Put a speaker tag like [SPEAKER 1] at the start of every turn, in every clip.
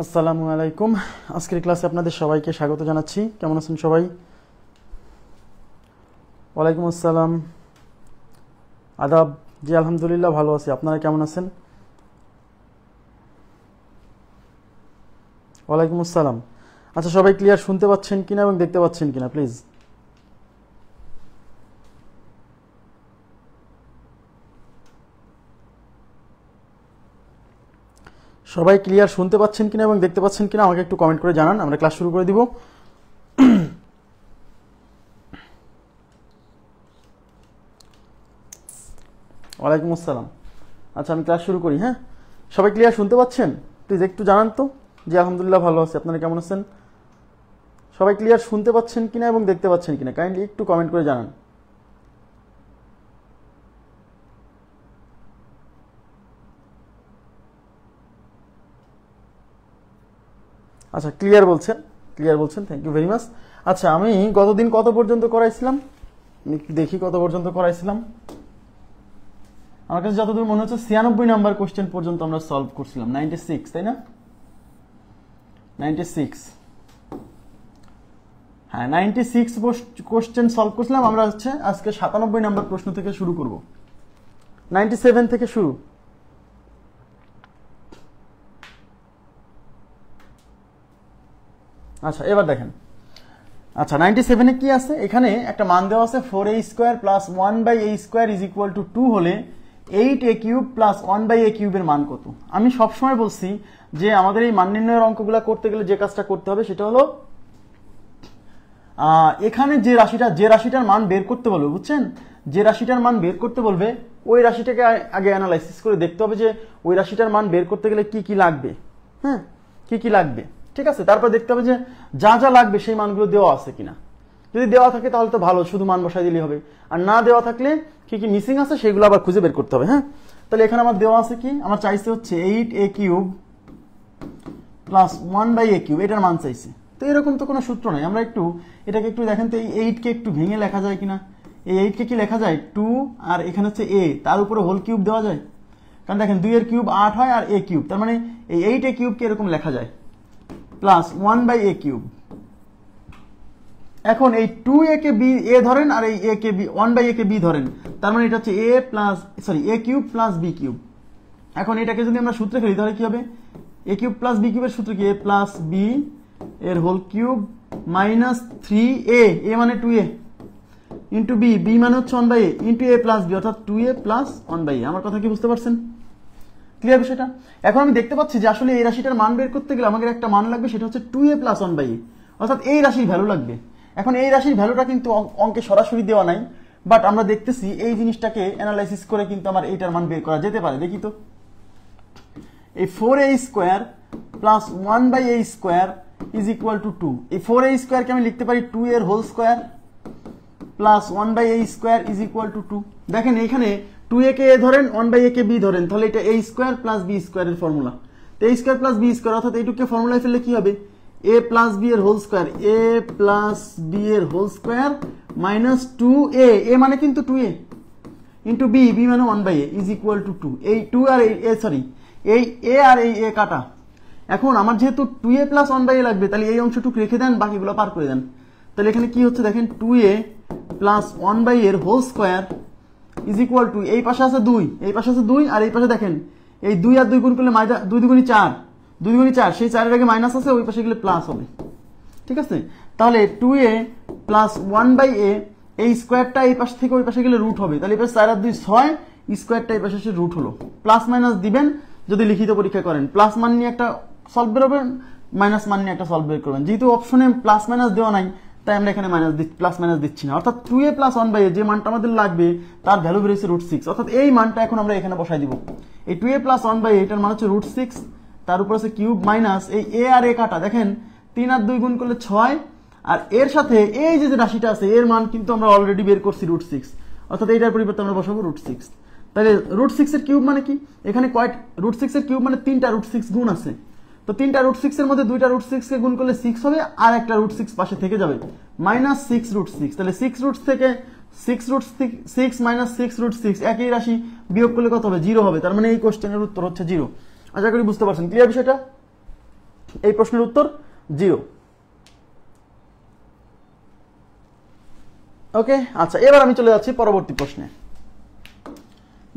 [SPEAKER 1] আসসালামু আলাইকুম। আজকের ক্লাসে আপনাদের সবাইকে স্বাগত জানাচ্ছি। কেমন আছেন সবাই? ওয়ালাইকুম আসসালাম, আদাব। জি আলহামদুলিল্লাহ ভালো আছি, আপনারা কেমন আছেন? ওয়ালাইকুম আসসালাম। আচ্ছা, সবাই ক্লিয়ার শুনতে পাচ্ছেন কিনা এবং দেখতে পাচ্ছেন কিনা প্লিজ? সবাই ক্লিয়ার শুনতে পাচ্ছেন কিনা এবং দেখতে পাচ্ছেন কিনা আমাকে একটু কমেন্ট করে জানান, আমরা ক্লাস শুরু করে দিব। ওয়ালাইকুম আসসালাম। আচ্ছা, আমি ক্লাস শুরু করি। হ্যাঁ, সবাই ক্লিয়ার শুনতে পাচ্ছেন? প্লিজ একটু জানান তো। জি আলহামদুলিল্লাহ ভালো আছি, আপনারা কেমন আছেন? সবাই ক্লিয়ার শুনতে পাচ্ছেন কিনা এবং দেখতে পাচ্ছেন কিনা কাইন্ডলি একটু কমেন্ট করে জানান। আচ্ছা, ক্লিয়ার বলছেন, ক্লিয়ার বলছেন, থ্যাংক ইউ ভেরি মাচ। আচ্ছা, আমি গতদিন কত পর্যন্ত করাইছিলাম আমি একটু দেখি কত পর্যন্ত করাইছিলাম। আমার কাছে যতদূর মনে হচ্ছে 96 নাম্বার কোশ্চেন পর্যন্ত আমরা সলভ করছিলাম। 96, তাই না? 96, হ্যাঁ 96 কোশ্চেন সলভ করছিলাম আমরা। হচ্ছে আজকে 97 নাম্বার প্রশ্ন থেকে শুরু করব, 97 থেকে শুরু। আচ্ছা, এবার দেখেন। আচ্ছা, 97-এ কি আছে? এখানে একটা মান দেওয়া আছে 4a² plus 1/a² is equal to 2 হলে 8a³ প্লাস 1/a³ এর মান কত? আমি সবসময় বলছি যে আমাদের এই মান নির্ণয়ের অঙ্কগুলো করতে গেলে যে কাজটা করতে হবে সেটা হলো এখানে যে রাশিটার মান বের করতে বলবে, বুঝছেন? যে রাশিটার মান বের করতে বলবে ওই রাশিটাকে আগে অ্যানালাইসিস করে দেখতে হবে যে ওই রাশিটার মান বের করতে গেলে কি কি লাগবে। হ্যাঁ, কি কি লাগবে, ঠিক আছে? তারপর দেখতে হবে যে যা যা লাগবে সেই মানগুলো দেওয়া আছে কিনা। যদি দেওয়া থাকে তাহলে তো ভালো, শুধু মান বসাই দিলেই হবে। আর না দেওয়া থাকলে কি কি মিসিং আছে সেগুলো আবার খুঁজে বের করতে হবে। হ্যাঁ, তাহলে এখানে আমার দেওয়া আছে কি? আমার চাইছে হচ্ছে 8a³ প্লাস 1/a³, এটার মান চাইছে। তো এরকম তো কোনো সূত্র নাই। আমরা একটু এটাকে একটু দেখেন তো, এই 8কে একটু ভেঙে লেখা যায় কিনা। এই 8কে কি লেখা যায়? 2 আর এখানে হচ্ছে a, তার উপরে হোল কিউব দেওয়া যায়। কারণ দেখেন 2 এর কিউব 8 হয় আর a³, তার মানে এই 8a³ কে এরকম লেখা যায় প্লাস 1/a³। এখন এই 2a কে b a ধরেন আর এই a K b 1/a K b ধরেন, তার মানে এটা হচ্ছে a³ প্লাস b³। এখন এটাকে যদি আমরা সূত্রে ফেলি তাহলে কি হবে? a³ প্লাস b³ এর সূত্র কি? a প্লাস b এর whole cube minus 3a, a মানে 2a, ইন্টু b, b মানে হচ্ছে 1/a, into a plus b, অর্থাৎ 2a প্লাস 1/a। আমার কথা কি বুঝতে পারছেন? ক্লিয়ার বিষয়টা? এখন আমি দেখতে পাচ্ছি যে আসলে এই রাশিটার মান বের করতে গেলে আমাদের একটা মান লাগবে, সেটা হচ্ছে 2a প্লাস 1/a, অর্থাৎ এই রাশির ভ্যালু লাগবে। এখন এই রাশির ভ্যালুটা কিন্তু অঙ্কে সরাসরি দেওয়া নাই, বাট আমরা দেখতেছি এই জিনিসটাকে অ্যানালাইসিস করে কিন্তু আমার এইটার মান বের করা যেতে পারে। দেখি তো, এই 4a² plus 1/a² is equal to 2। এই 4a² কে আমি লিখতে পারি 2 এর whole square plus 1/a² is equal to 2। দেখেন এখানে 2a কে a ধরেন, 1/a কে b ধরেন, তাহলে এটা a² প্লাস b² এর ফর্মুলা। তো a² প্লাস b², অর্থাৎ এইটুকুকে ফর্মুলায় ফেললে কি হবে? a প্লাস b এর whole square, a plus b এর whole square minus 2a, a মানে কিন্তু 2a, ইন্টু b, b মানে 1/a ইজ ইকুয়াল টু 2। এই 2 আর এই এই a আর এই a কাটা। এখন আমার যেহেতু 2a প্লাস 1/a লাগবে, তাহলে এই অংশটুকু রেখে দেন, বাকিগুলো পার করে দেন। তাহলে এখানে কি হচ্ছে দেখেন, 2a প্লাস 1/a এর whole square is equal to, এই পাশে আছে 2, এই পাশে আছে 2, আর এই পাশে দেখেন এই 2 আর 2 গুণ করলে 2 দুগুণী 4, 2 দুগুণী 4, সেই 4 এর আগে মাইনাস আছে, ওই পাশে গেলে প্লাস হবে। ঠিক আছে? তাহলে 2a প্লাস 1/a, এই স্কোয়ারটা এই পাশ থেকে ওই পাশে গেলে রুট হবে, তাহলে এই পাশে 4 আর 2 6, স্কোয়ারটা এই পাশে এসে রুট হলো। প্লাস মাইনাস দিবেন যদি লিখিত পরীক্ষা করেন, প্লাস মান নিয়ে একটা সলভ বেরোবেন, মাইনাস মান নিয়ে একটা সলভ বের করবেন। যেহেতু অপশনে প্লাস মাইনাস দেওয়া নাই, তাই আমরা এখানে প্লাস মাইনাস দিচ্ছি না। অর্থাৎ 2a প্লাস 1/a যে মানটা আমাদের লাগবে তার ভ্যালু বেরিয়েছে √6, অর্থাৎ এই মানটা এখন আমরা এখানে বসাই দিব। এই 2a প্লাস 1/a এটার মান হচ্ছে √6, তার উপর আছে কিউব মাইনাস এই a আর a কাটা। দেখেন 3 আর 2 গুণ করলে 6, আর এর সাথে এই যে রাশিটা আছে এর মান কিন্তু আমরা অলরেডি বের করছি √6, অর্থাৎ এইটার পরিবর্তে আমরা বসাবো √6। তাহলে √6 এর কিউব মানে কি? এখানে √6 এর কিউব মানে 3টা √6 গুণ আছে। তো 3টা √6 এর মধ্যে 2টা √6 কে গুণ করলে 6 হবে, আর একটা √6 পাশে থেকে যাবে, মাইনাস 6√6। তাহলে 6 থেকে 6 মাইনাস 6√6 একই রাশি, বিয়োগ করলে কত হবে? 0 হবে। তার মানে এই কোশ্চেনের উত্তর হচ্ছে 0। আশা করি বুঝতে পারছেন। ক্লিয়ার বিষয়টা? এই প্রশ্নের উত্তর 0। ওকে, আচ্ছা এবার আমি চলে যাচ্ছি পরবর্তী প্রশ্নে।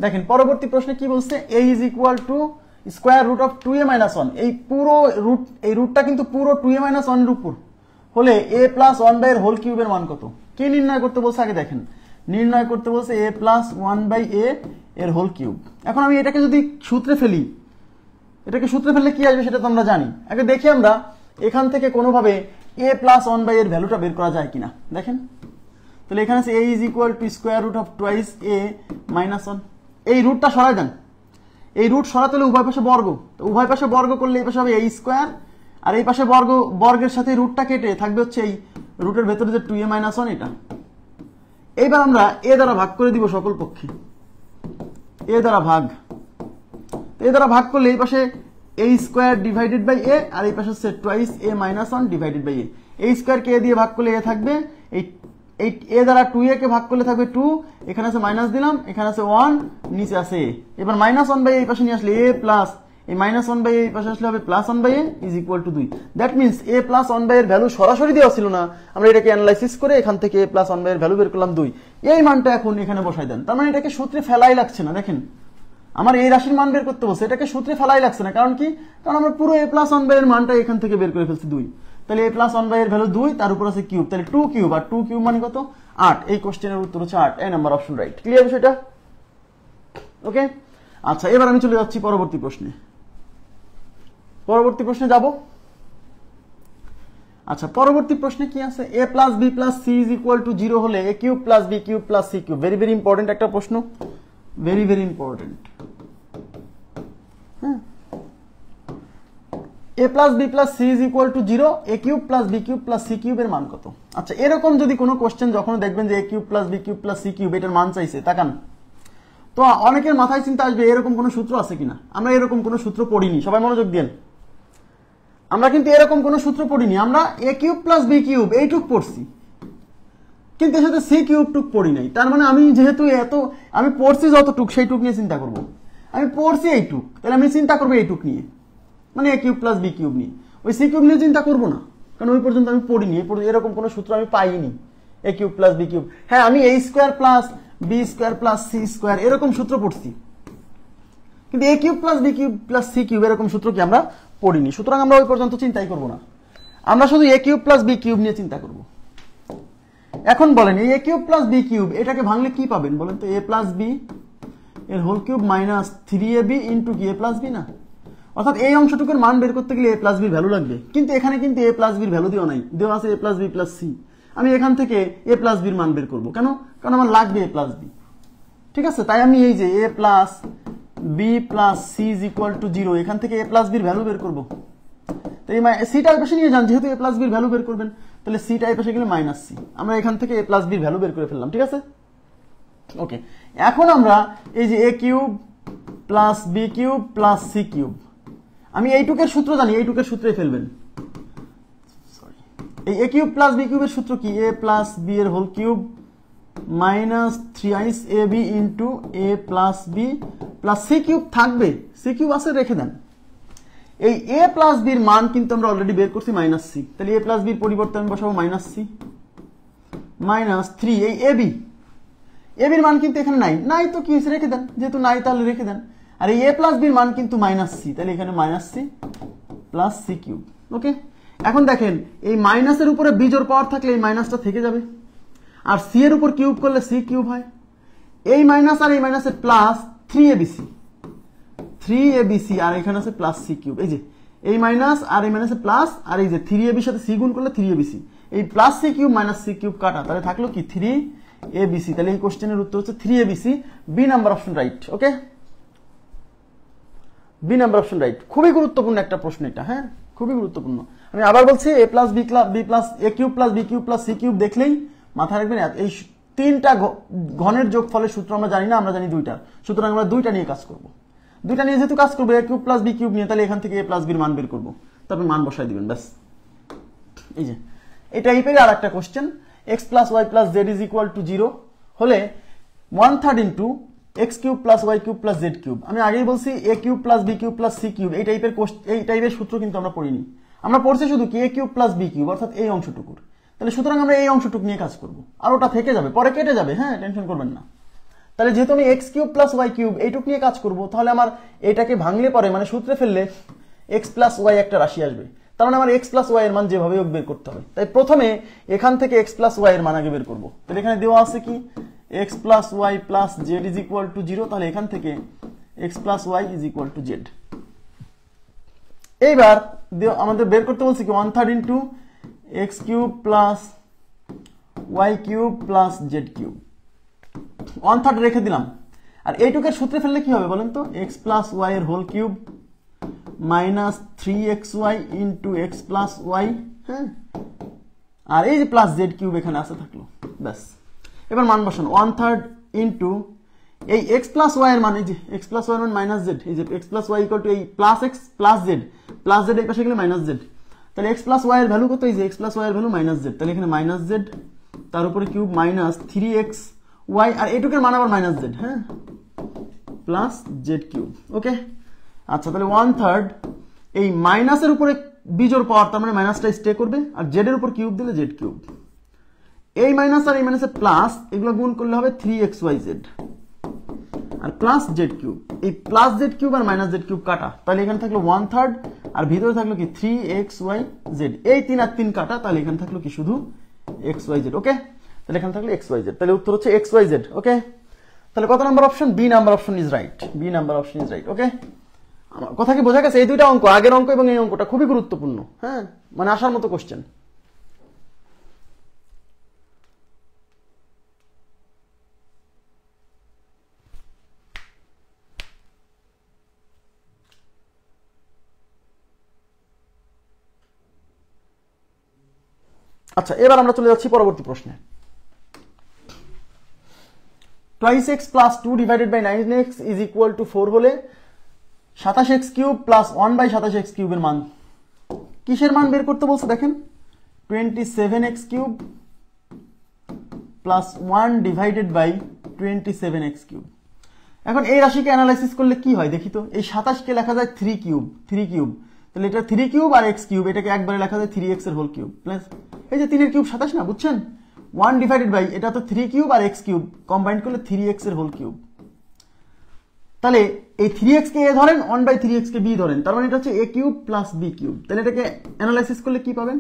[SPEAKER 1] দেখেন পরবর্তী প্রশ্নে কি বলছে, a is equal to square root of 2a minus 1। এই পুরো রুট, এই রুটটা কিন্তু পুরো 2a মাইনাস 1 এর উপর হলে a প্লাস 1 বাই এর হোল কিউবের মান কত? কি নির্ণয় করতে বলছে আগে দেখেন, নির্ণয় করতে বলছে a প্লাস 1 বাই a এর হোল কিউব। এখন আমি এটাকে যদি সূত্রে ফেলি, এটাকে সূত্রে ফেললে কি আসবে সেটা তো আমরা জানি। আগে দেখি আমরা এখান থেকে কোনোভাবে a প্লাস 1 বাই এর ভ্যালুটা বের করা যায় কিনা। দেখেন তাহলে এখানে আছে a is equal to square root of twice a minus 1। এই রুটটা সরাই দেন, এই রুট সরাতে হলে উভয় পাশে বর্গ, তো উভয় পাশে বর্গ করলে এই পাশে হবে a স্কোয়ার, আর এই পাশে বর্গের সাথে রুটটা কেটে থাকবে হচ্ছে এই রুটের ভেতরে যে 2a মাইনাস 1 এটা। এইবার আমরা a দ্বারা ভাগ করে দিব সকল পক্ষে, a দ্বারা ভাগ, a দ্বারা ভাগ করলে এই পাশে a square divided by a, আর এই পাশে হচ্ছে twice a minus 1 divided by a। a স্কোয়ারকে a দিয়ে ভাগ করলে a থাকবে, এই a দ্বারা 2a কে ভাগ করলে থাকবে 2, এখানে আছে মাইনাস দিলাম, এখানে আছে 1, নিচে আছে a। এবার মাইনাস 1 বাই এই পাশে নিয়ে আসলে a প্লাস এই মাইনাস 1 বাই এই পাশে আসলে হবে plus 1 by a is equal to 2। That means a plus 1 by এর ভ্যালু সরাসরি দেওয়া ছিল না, আমরা এটাকে অ্যানালাইসিস করে এখান থেকে a প্লাস 1 বাই এর ভ্যালু বের করলাম 2। এই মানটা এখন এখানে বসাই দেন, তার মানে এটাকে সূত্রে ফেলাই লাগছে না। দেখেন আমার এই রাশির মান বের করতে বলছে, এটাকে সূত্রে ফেলাই লাগছে না, কারণ কি, কারণ আমরা পুরো a প্লাস 1 বাই এর মানটা এখান থেকে বের করে ফেলছি 2। তাহলে a প্লাস 1 বাই এর ভ্যালু 2, তার উপর আছে কিউব, তাহলে 2 কিউব, আর 2 কিউব মানে কত 8। এই কোশ্চেনের উত্তর হচ্ছে 8, এই নাম্বার অপশন রাইট। ক্লিয়ার বিষয়টা? ওকে, আচ্ছা এবার আমি চলে যাচ্ছি পরবর্তী প্রশ্নে। পরবর্তী প্রশ্নে যাব। আচ্ছা পরবর্তী প্রশ্নে কি আছে, a plus b plus c is equal to 0 হলে a cube plus b cube plus c cube. Very very important একটা প্রশ্ন, ভেরি ভেরি ইম্পর্টেন্ট। হ্যাঁ, a plus b plus c is equal to 0, a cube plus b cube plus c কিউবের মান কত? আচ্ছা এরকম যদি কোনো কোশ্চেন যখন দেখবেন যে a cube plus b cube plus c cube এটার মান চাইছে, তাকান তো অনেকের মাথায় চিন্তা আসবে এরকম কোনো সূত্র আছে কিনা। আমরা এরকম কোনো সূত্র পড়িনি, সবাই মনোযোগ দেন। আমরা কিন্তু এরকম কোনো সূত্র পড়িনি, আমরা a cube plus b cube এইটুক পড়ছি, কিন্তু এর সাথে c কিউব টুক পড়ি নাই। তার মানে আমি যেহেতু আমি পড়ছি যতটুক সেইটুক নিয়ে চিন্তা করব। আমি পড়ছি এইটুক, তাহলে আমি চিন্তা করবো এইটুক নিয়ে, মানে a cube plus b cube নিয়ে। ওই c কিউব নিয়ে চিন্তা করবো না, কারণ ওই পর্যন্ত আমি পড়িনি, এরকম কোনো সূত্র আমি পাইনি a cube plus b cube. হ্যাঁ, আমি a square plus b square plus c square এরকম সূত্র পড়ছি, কিন্তু a cube plus b cube plus c cube এরকম সূত্র কি আমরা পড়িনি। সুতরাং আমরা ওই পর্যন্ত চিন্তাই করবো না, আমরা শুধু a cube plus b cube নিয়ে চিন্তা করব। এখন বলেন এই a cube plus b cube এটাকে ভাঙলে কি পাবেন বলেন তো? a প্লাস b এর whole cube minus 3ab into কি a প্লাস b না? অর্থাৎ এই অংশটুকুর মান বের করতে গেলে a প্লাস বির ভ্যালু লাগবে, কিন্তু এখানে কিন্তু a প্লাস বির ভ্যালু দেওয়া নাই, দেওয়া আছে a plus b plus c। আমি এখান থেকে a প্লাস বির মান বের করবো কেন? কারণ আমার লাগবে a প্লাস b। ঠিক আছে, তাই আমি এই যে a plus b plus c is equal to 0 এখান থেকে a প্লাস বির ভ্যালু বের করবো। তো এই সিটা এই পাশে নিয়ে যান, যেহেতু a প্লাস বির ভ্যালু বের করবেন, তাহলে সিটা এই পাশে গেলে মাইনাস c। আমরা এখান থেকে a প্লাস বির ভ্যালু বের করে ফেললাম। ঠিক আছে, ওকে। এখন আমরা এই যে a cube plus b cube plus c cube, আমি এইটুকের সূত্র জানি, এইটুকের সূত্রে ফেলবেন। সরি, এই a কিউব প্লাস b কিউবের সূত্র কি? a প্লাস b এর whole cube minus 3ab into a plus b plus c cube থাকবে, c কিউব আছে রেখে দেন। এই a প্লাস b এর মান কিন্তু আমরা অলরেডি বের করছি মাইনাস c, তাহলে a প্লাস b এর পরিবর্তে আমি বসাবো মাইনাস c মাইনাস 3। এই ab এর মান কিন্তু এখানে নাই তো কি হয়েছে, রেখে দেন, যেহেতু নাই তাহলে রেখে দেন। আর এই a প্লাস বির মান কিন্তু মাইনাস c, তাহলে এখানে minus c plus c cube. Okay, এখন দেখেন এই মাইনাসের উপরে বিজোড় পাওয়ার থাকলে এই মাইনাসটা থেকে যাবে, আর c এর উপর কিউব করলে c কিউব হয়। এই মাইনাস আর এই মাইনাসের প্লাস 3abc, আর এখানে আছে প্লাস c কিউব। এই যে এই মাইনাস আর এই মাইনাসের প্লাস, আর এই যে 3ab সাথে c গুণ করলে 3abc, এই plus c cube minus c cube কাটা, তাহলে থাকলো কি 3abc। তাহলে এই কোশ্চেনের উত্তর হচ্ছে 3abc, B number option right. Okay, B number option right. খুবই গুরুত্বপূর্ণ একটা প্রশ্ন এটা, হ্যাঁ খুবই গুরুত্বপূর্ণ। আমি আবার বলছি a plus b plus a cube plus b cube plus c cube দেখলেই মাথায় রাখবেন এই তিনটা ঘনের যোগফলের সূত্র আমরা জানি না, আমরা জানি দুইটা, সুতরাং আমরা দুইটা নিয়ে কাজ করব। দুইটা নিয়ে যেহেতু কাজ করবো a cube plus b cube নিয়ে, তাহলে এখান থেকে a প্লাস b এর মান বের করবো, তারপর মান বসাই দিবেন, ব্যাস। এই যে এই টাইপের আর একটা question, x plus y plus z is equal to 0 হলে 1/3 into x cube plus y cube plus z cube. আমি আগেই বলছি a cube plus b cube plus c cube এই টাইপের সূত্র কিন্তু আমরা পড়িনি, আমরা পড়ছি শুধু কি a cube plus b cube, অর্থাৎ এই অংশটুকুর। তাহলে সুতরাং আমরা এই অংশটুকু নিয়ে কাজ করব, আর ওটা থেকে যাবে, পরে কেটে যাবে, হ্যাঁ টেনশন করবেন না। তাহলে যেহেতু আমি x cube plus y cube এইটুক নিয়ে কাজ করব, তাহলে আমার এটাকে ভাঙলে পরে মানে সূত্রে ফেললে এক্স প্লাস ওয়াই একটা রাশি আসবে। তার মানে আমার এক্স প্লাস ওয়াই এর মান যেভাবে হোক বের করতে হবে। তাই প্রথমে এখান থেকে এক্স প্লাস ওয়াই এর মান আগে বের করবো। তাহলে এখানে দেওয়া আছে কি x plus y plus z is equal to 0, তাহলে এখান থেকে x plus y is equal to z. এইবার আমাদের বের করতে বলছি কি 1/3 into x cube plus y cube plus z cube, 1/3 রেখে দিলাম। আর এইটুকের সূত্রে ফেললে কি হবে বলেন তো, এক্স প্লাস ওয়াই এর whole cube minus 3xy into x plus y, হ্যাঁ, আর এই যে প্লাস জেড কিউব এখানে আসে থাকলো, ব্যাস। এবার মান বসান 1/3 ইন্টু এই এক্স প্লাস ওয়াই এর মান, এই যে এক্স প্লাস ওয়াই এর মান মাইনাস জেড, এই যে x plus y equal to এই প্লাস এক্স প্লাস জেড এই পাশে গেলে মাইনাস জেড, তাহলে এক্স প্লাস ওয়াই এর ভ্যালু কত, এই যে এক্স প্লাস ওয়াই এর ভ্যালু মাইনাস জেড, তাহলে এখানে মাইনাস জেড তার উপরে কিউব মাইনাস 3xy, আর এইটুকের মান আবার মাইনাস জেড, হ্যাঁ, প্লাস জেড কিউব। ওকে, আচ্ছা, তাহলে 1/3 এই মাইনাসের উপরে বিজোড় পাওয়ার, তার মানে মাইনাসটা স্টে করবে, আর জেড এর উপর কিউব দিলে জেড কিউব, এই মাইনাস আর এই মাইনাসের প্লাস, এগুলো গুণ করলে হবে 3xyz আর প্লাস জেড কিউব। এই প্লাস জেড কিউব আর মাইনাস জেড কিউব কাটা, তাহলে এখানে থাকলো 1/3 আর ভিতরে থাকলো কি 3xyz, এই 3 আর 3 কাটা, তাহলে এখানে থাকলো কি শুধু xyz। ওকে, তাহলে এখানে থাকলো xyz, তাহলে উত্তর হচ্ছে xyz। ওকে, তাহলে কত number option, B number option is right, B number option is right. Okay, আমার কথা কি বোঝা গেছে? এই দুইটা অঙ্ক, আগের অঙ্ক এবং এই অঙ্কটা খুবই গুরুত্বপূর্ণ, হ্যাঁ, মানে আসার মতো কোশ্চেন। আচ্ছা, এবার আমরা চলে যাচ্ছি পরবর্তী প্রশ্নে। Twice x plus 2 divided by 9x is equal to 4 হলে 27x কিউব প্লাস 1/27x কিউবের মান, কিসের মান বের করতে বলছে দেখেন, 27x cube plus 1 divided by 27x cube. এখন এই রাশিকে অ্যানালাইসিস করলে কি হয় দেখি তো, এই 27 কে লেখা যায় 3 কিউব, তাহলে এটা 3 কিউব আর x কিউব, এটাকে একবারে লেখা যায় 3x এর হোল কিউব প্লাস এই যে 3 এর কিউব 27 না, বুঝছেন, 1 ডিভাইডেড বাই এটা তো 3 কিউব আর x কিউব কম্বাইন্ড করলে 3x এর হোল কিউব। তাহলে এই 3x কে a ধরেন, 1/3x কে b ধরেন, তার মানে এটা হচ্ছে a cube plus b cube. তাহলে এটাকে অ্যানালাইসিস করলে কি পাবেন,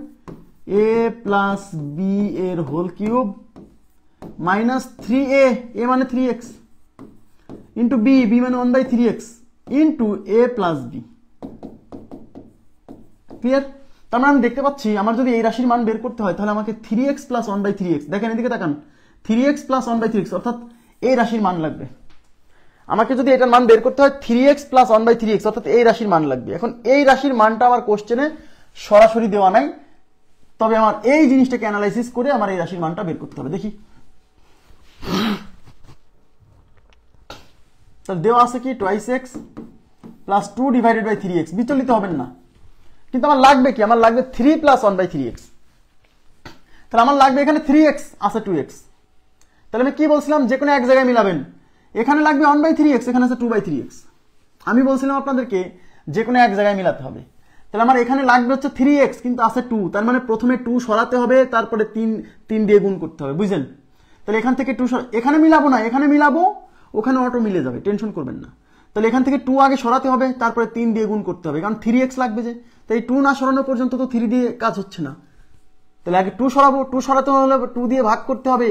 [SPEAKER 1] a প্লাস b এর whole cube minus 3a, a মানে 3x ইন্টু b, b মানে 1/3x into a plus b। Clear? তার মানে আমি দেখতে পাচ্ছি আমার যদি এই রাশির মান বের করতে হয় তাহলে আমাকে 3x প্লাস 1/3x, দেখেন এদিকে তাকান, 3x প্লাস 1/3x অর্থাৎ এই রাশির মান লাগবে। আমাকে যদি এটার মান বের করতে হয় 3x প্লাস 1/3x অর্থাৎ এই রাশির মান লাগবে। এখন এই রাশির মানটা আমার কোশ্চেনে সরাসরি দেওয়া নাই, তবে আমার এই জিনিসটাকে অ্যানালাইসিস করে আমার এই রাশির মানটা বের করতে হবে। দেখি, তাহলে দেওয়া আছে কি twice x plus 2 divided by 3x, বিচলিত হবেন না, কিন্তু আমার লাগবে কি, আমার লাগবে 3 প্লাস 1/3x, তাহলে আমার লাগবে এখানে 3x আছে 2x, তাহলে আমি কি বলছিলাম, যে কোনো এক জায়গায় মিলাবেন, এখানে লাগবে 1/3x, এখানে আছে 2/3x, আমি বলছিলাম আপনাদেরকে যে কোনো এক জায়গায় মিলাতে হবে। তাহলে আমার এখানে লাগবে হচ্ছে 3x কিন্তু আছে 2, তার মানে প্রথমে 2 সরাতে হবে, তারপরে 3 দিয়ে গুণ করতে হবে, বুঝলেন? তাহলে এখান থেকে 2 এখানে মিলাবো না, এখানে মিলাবো, ওখানে অটো মিলে যাবে, টেনশন করবেন না। তাহলে এখান থেকে 2 আগে সরাতে হবে, তারপরে 3 দিয়ে গুণ করতে হবে, কারণ 3x লাগবে যে, তাই 2 না সরানো পর্যন্ত তো 3 দিয়ে কাজ হচ্ছে না। তাহলে আগে 2 সরাবো, 2 সরাতে হলে 2 দিয়ে ভাগ করতে হবে,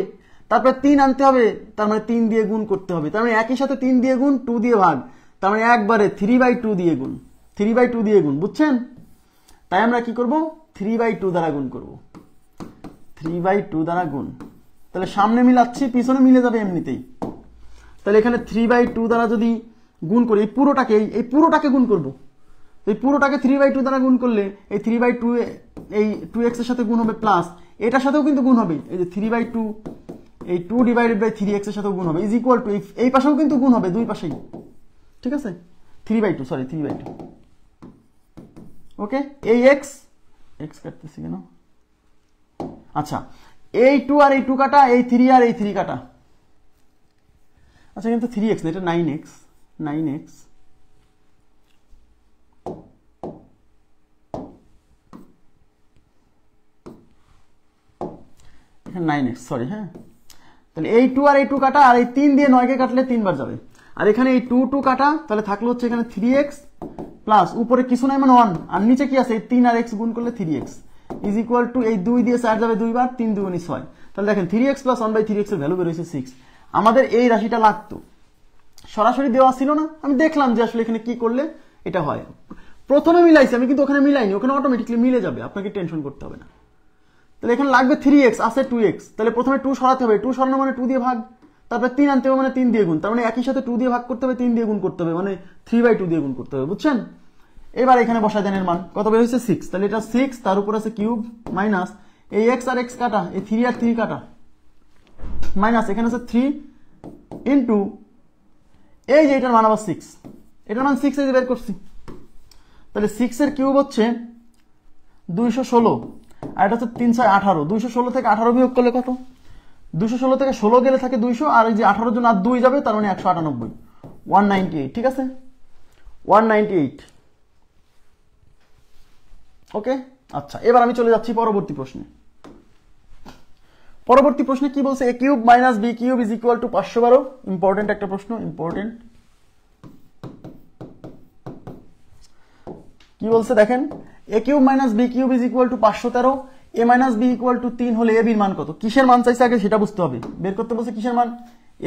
[SPEAKER 1] তারপরে 3 আনতে হবে, তার মানে 3 দিয়ে গুণ করতে হবে, তার মানে একই সাথে 3 দিয়ে গুণ 2 দিয়ে ভাগ, তার মানে একবারে 3/2 দিয়ে গুণ, 3/2 দিয়ে গুণ, বুঝছেন? তাই আমরা কি করব, 3/2 দ্বারা গুণ করব, 3/2 দ্বারা গুণ। তাহলে সামনে মিলাচ্ছি, পিছনে মিলে যাবে এমনিতেই। তাহলে এখানে 3/2 দ্বারা যদি গুণ করি, এই পুরোটাকে গুণ করব, এই পুরোটাকে 3/2 দ্বারা গুণ করলে এই 3/2 এই 2x এর সাথে গুণ হবে, প্লাস এটার সাথেও কিন্তু গুণ হবে, এই যে 3/2 এই 2 ডিভাইডেড বাই 3x এর সাথেও গুণ হবে, ইজ ইকুয়াল টু এই পাশেও কিন্তু গুণ হবে, দুই পাশেই, ঠিক আছে, 3/2 ওকে। এই x কাটতেছি কেন, আচ্ছা, এই 2 আর এই 2 কাটা, এই 3 আর এই 3 কাটা, আচ্ছা কিন্তু 3x না, এটা 9x 9x, সরি, হ্যাঁ। তাহলে এই 2 আর এই 2 কাটা, আর এই 3 দিয়ে 9 কে কাটলে 3 বার যাবে, আর এখানে এই 2 2 কাটা, তাহলে থাকলো হচ্ছে এখানে 3x প্লাস উপরে কিছু নাই মানে 1, আর নিচে কি আছে, এই 3 আর x গুণ করলে 3x ইজ ইকুয়াল টু এই 2 দিয়ে 4 যাবে 2 বার, 3 2 6। তাহলে দেখেন 3x প্লাস 1/3x এর ভ্যালু বের হয়েছে 6। আমাদের এই রাশিটা লাগতো, সরাসরি দেওয়া ছিল না, আমি দেখলাম যে আসলে এখানে কি করলে এটা হয়। প্রথমে মিলাইছি আমি, কিন্তু ওখানে মিলাইনি, ওখানে অটোমেটিকলি মিলে যাবে, আপনাকে টেনশন করতে হবে না। তাহলে এখানে লাগবে 3x, আছে 2x, তাহলে প্রথমে 2 সরাতে হবে, 2 সরানো মানে 2 দিয়ে ভাগ, তারপরে 3 আনতে হবে মানে 3 দিয়ে গুণ, তার মানে একই সাথে 2 দিয়ে ভাগ করতে হবে, 3 দিয়ে গুণ করতে হবে, মানে 3/2 দিয়ে গুণ করতে হবে, বুঝছেন? এবার এখানে বসাই দেন এর মান, কত বের হয়েছে 6। তাহলে এটা 6, তার উপর আছে কিউব মাইনাস এই x আর x কাটা, এই 3 আর 3 কাটা, মাইনাস এখানে আছে 3 ইন্টু এই যে এটার মান আবার 6, এটার মান 6 এই যে বের করছি। তাহলে 6 এর কিউব হচ্ছে 216, আর এটা হচ্ছে 3 6 18, 216 থেকে 18 বিয়োগ করলে কত, 216 থেকে 16 গেলে থাকে 200, আর এই যে 18 জন আর 2 যাবে, তার মানে 198, 198, ঠিক আছে, 198। ওকে, আচ্ছা, এবার আমি চলে যাচ্ছি পরবর্তী প্রশ্নে। পরবর্তী প্রশ্নে কি বলছে, a cube minus b cube is equal two 512। Important একটা প্রশ্ন, ইম্পর্টেন্ট। কি বলছে দেখেন, a cube minus b cube is equal to 513, a minus b equal to 3 হলে a b এর মান কত? কিসের মান চাইছে আগে সেটা বুঝতে হবে, বের করতে বলছে কিসের মান,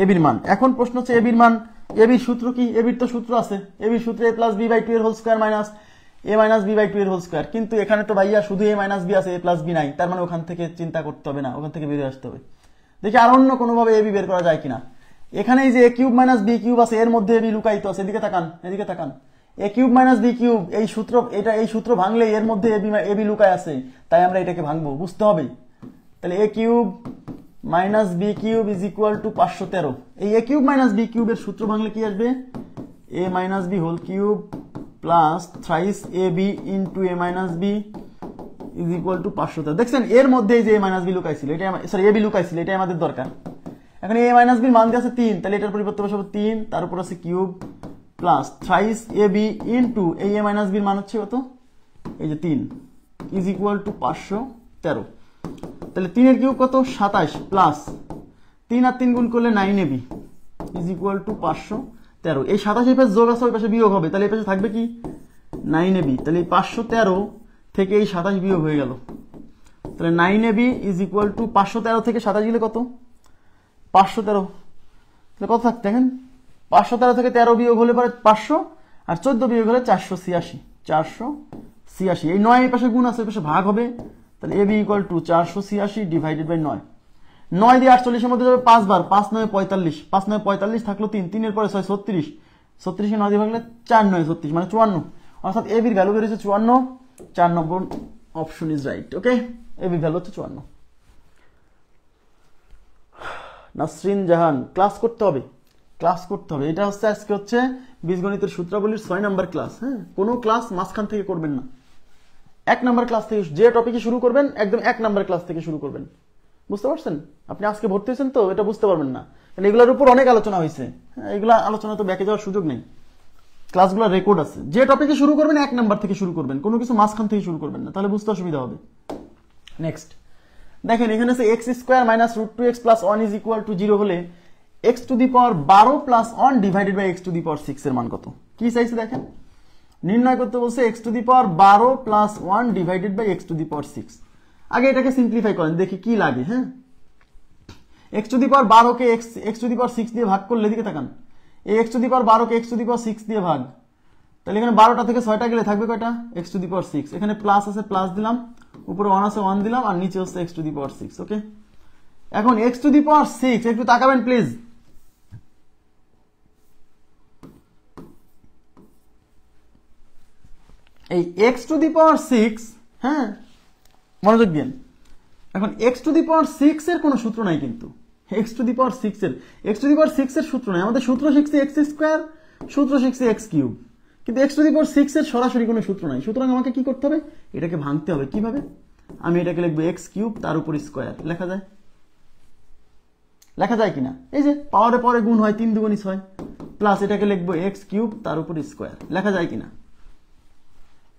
[SPEAKER 1] a b এর মান। এখন প্রশ্ন হচ্ছে a b এর মান, a b এর সূত্র কি, a b এর তো সূত্র আছে, a b এর সূত্র a প্লাস b বাই 2 এর whole square minus a minus b by 2 এর হোল স্কয়ার, কিন্তু এখানে তো ভাইয়া শুধু a মাইনাস b আছে, a প্লাস b নাই, তার মানে ওখান থেকে চিন্তা করতে হবে না, ওখান থেকে বেরিয়ে আসতে হবে। দেখি আর অন্য কোনোভাবে a b বের করা যায় কিনা। এখানে এই যে a cube minus b cube আছে, এর মধ্যে a b লুকায়িত আছে, এদিকে তাকান, এদিকে তাকান, a cube minus b cube, এই সূত্র, এটা এই সূত্র ভাঙলে এর মধ্যে a b লুকায় আছে, তাই আমরা এটাকে ভাঙবো, বুঝতে হবে। তাহলে a cube minus b cube is equal to 513, এই a কিউব মাইনাস b কিউবের সূত্র ভাঙলে কি আসবে, a minus b whole cube plus thrice ab into a minus b is equal to 513। দেখছেন এর মধ্যে যে a মাইনাস b লুকাইছিল, এটা সরি a b লুকাইছিল, এটাই আমাদের দরকার। এখন a মাইনাস b মান দিয়ে আছে 3, তাহলে এটার পরিবর্তে বসাবো 3, তার উপর আছে cube plus thrice ab into এই a মাইনাস b এর মান হচ্ছে কত, এই যে 3 ইজ ইকুয়াল টু 513। তাহলে 3 এর কিউব কত, 27 প্লাস 3 আর 3 গুণ করলে 9ab ইজ ইকুয়াল টু 513। এই 27 এই পাশে যোগ আছে, ওই পাশে বিয়োগ হবে, তাহলে এই পাশে থাকবে কি 9ab। তাহলে এই 513 থেকে এই 27 বিয়োগ হয়ে গেল, তাহলে 9ab ইজ ইকুয়াল টু 513 থেকে 27 গেলে কত, 513, তাহলে কত থাকতে দেখেন, 513 থেকে 13 বিয়োগ হলে পরে 500, আর 14 বিয়োগ হলে 486, 486। এই 9 এই পাশে গুণ আছে, ওই পাশে ভাগ হবে, তাহলে ab equal to 486 divided by 9, 9 দিয়ে 48 এর মধ্যে যাবে 5 বার, 5 9 45, 5 9 45 থাকলো 3, 3 এর পরে 6 36, 36 কে 9 দিয়ে ভাগলে 4 9 36 মানে 54, অর্থাৎ ab এর ভ্যালু বের হচ্ছে 54, 4 number option is right. Okay, ab এর ভ্যালু হচ্ছে 54। নাসরিন জাহান, ক্লাস করতে হবে, ক্লাস করতে হবে, এটা হচ্ছে আজকে হচ্ছে বীজগণিতের সূত্রাবলীর 6 নাম্বার ক্লাস। হ্যাঁ, কোনো ক্লাস মাঝখান থেকে করবেন না, 1 নাম্বার ক্লাস থেকে, যে টপিকে শুরু করবেন একদম 1 নাম্বার ক্লাস থেকে শুরু করবেন, বুঝতে পারছেন? আপনি আজকে ভর্তি হয়েছেন তো এটা বুঝতে পারবেন না, কারণ এগুলোর উপর অনেক আলোচনা হয়েছে। হ্যাঁ, এগুলা আলোচনা তো ব্যাকে যাওয়ার সুযোগ নেই, ক্লাসগুলো রেকর্ড আছে। যে টপিকে শুরু করবেন 1 নাম্বার থেকে শুরু করবেন, কোনো কিছু মাঝখান থেকে শুরু করবেন না, তাহলে বুঝতে অসুবিধা হবে। নেক্সট দেখেন, এখানে আছে x square minus root 2x plus 1 is equal to 0 হলে x to the power 12 plus 1 divided by x to the power 6 এর মান কত? কি চাইছে দেখেন, নির্ণয় করতে বলছে x to the power 12 plus 1 divided by x to the power 6। আগে এটাকে সিম্পলিফাই করেন, দেখি কি লাগে। হ্যাঁ, x টু দি পাওয়ার 12 কে x টু দি পাওয়ার 6 দিয়ে ভাগ করলে, দিকে তাকান, এই x টু দি পাওয়ার 12 কে x টু দি পাওয়ার 6 দিয়ে ভাগ, তাহলে এখানে 12টা থেকে 6টা গেলে থাকবে কয়টা, x টু দি পাওয়ার 6। এখানে প্লাস আছে, প্লাস দিলাম, উপরে 1 আছে 1 দিলাম, আর নিচে হচ্ছে x টু দি পাওয়ার 6। ওকে, এখন x টু দি পাওয়ার 6, একটু তাকাবেন প্লিজ, এই x টু দি পাওয়ার 6, হ্যাঁ মনোযোগ দিন। এখন x টু দি পাওয়ার 6 এর কোনো সূত্র নাই, কিন্তু x টু দি পাওয়ার 6 এর সূত্র নাই, আমাদের সূত্র শিখছি x স্কয়ার, সূত্র শিখছি x কিউব, কিন্তু x টু দি পাওয়ার 6 এর সরাসরি কোনো সূত্র নাই। সুতরাং আমাকে কি করতে হবে, এটাকে ভাঙতে হবে। কিভাবে? আমি এটাকে লিখবো x কিউব, তার উপর স্কয়ার। লেখা যায়? লেখা যায় কিনা? এই যে পাওয়ারে পরে গুণ হয়, 3 2 6, প্লাস এটাকে লিখবো x কিউব, তার উপর স্কয়ার। লেখা যায় কিনা?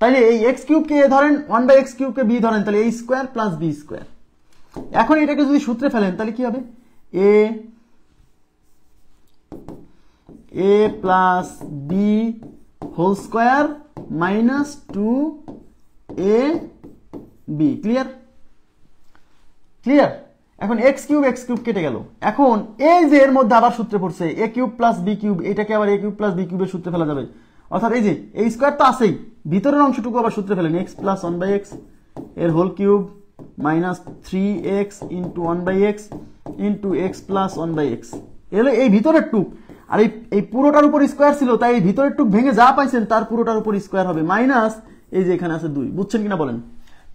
[SPEAKER 1] তাইলে এই x কিউব কে a ধরেন, 1/x কিউব কে b ধরেন, তাহলে a square plus b square. এখন এটাকে যদি সূত্রে ফেলেন তাহলে কি হবে, a plus B whole square minus 2ab। Clear? Clear? এখন এক্স কিউব কেটে গেল। এখন এই যে এর মধ্যে আবার সূত্রে পড়ছে এ কিউব প্লাস বি কিউব, এটাকে আবার এ কিউব প্লাস বি কিউবের সূত্রে ফেলা যাবে। অর্থাৎ এই যে এই স্কোয়ার তো আছেই, ভিতরের অংশটুকু আবার সূত্রে ফেলেন, এক্স প্লাস 1/x এর whole cube minus 3x into 1/x into x plus 1/x এলো এই ভিতরের টুক। আর এই পুরোটার উপর স্কোয়ার ছিল, তাই এই ভিতরের টুক ভেঙে যা পাইছেন তার পুরোটার উপর স্কোয়ার হবে, মাইনাস এই যে এখানে আছে 2। বুঝছেন কিনা বলেন?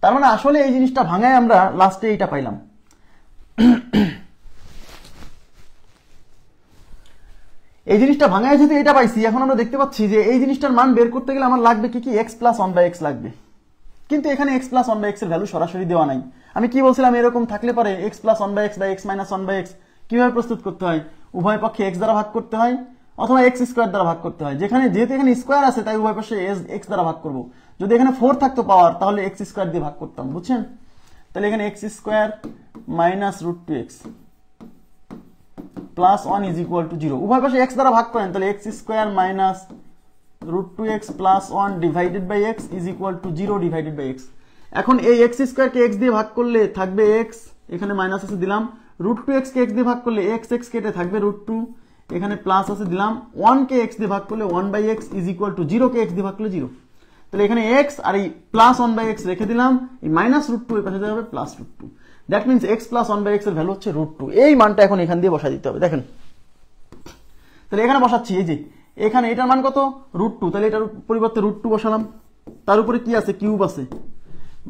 [SPEAKER 1] তার মানে আসলে এই জিনিসটা ভাঙায় আমরা লাস্টে এইটা পাইলাম। এই জিনিসটা ভাঙায় যেহেতু এটা পাইছি, এখন আমরা দেখতে পাচ্ছি যে এই জিনিসটার মান বের করতে গেলে আমার লাগবে কি, এক্স প্লাস 1/x লাগবে। কিন্তু এখানে এক্স প্লাস 1/x এর ভ্যালু সরাসরি দেওয়া নাই। আমি কি বলছিলাম, এরকম থাকলে পারে এক্স প্লাস 1/x বা এক্স মাইনাস 1/x কিভাবে প্রস্তুত করতে হয়, উভয় পক্ষে এক্স দ্বারা ভাগ করতে হয় অথবা এক্স স্কোয়ার দ্বারা ভাগ করতে হয়। যেহেতু এখানে স্কোয়ার আছে তাই উভয় পাশে এক্স দ্বারা ভাগ করব। যদি এখানে 4 থাকতো পাওয়ার, তাহলে এক্স স্কোয়ার দিয়ে ভাগ করতাম। বুঝছেন? তাহলে এখানে x square minus √2x plus 1 is equal to 0। উভয় পাশে এক্স দ্বারা ভাগ করেন, তাহলে x square minus √2x plus 1 divided by x is equal to 0 divided by x. এখন এই এক্স স্কোয়ারকে এক্স দিয়ে ভাগ করলে থাকবে এক্স, এখানে মাইনাস আছে দিলাম, √2x কে এক্স দিয়ে ভাগ করলে এক্স কেটে থাকবে √2, এখানে প্লাস আছে দিলাম, 1 কে এক্স দিয়ে ভাগ করলে 1/x is equal to 0 K x দিয়ে ভাগ করলে 0। তাহলে এখানে এক্স আর এই প্লাস 1/x রেখে দিলাম, এই মাইনাস √2 এর পাশে যাবে plus √2। That means x plus 1/x এর ভ্যালু হচ্ছে √2। এই মানটা এখন এখান দিয়ে বসাই দিতে হবে। দেখেন, তাহলে এখানে বসাচ্ছি, এই যে এখানে এটার মান কত, √2, তাহলে এটার পরিবর্তে √2 বসালাম, তার উপরে কি আছে, কিউব আছে,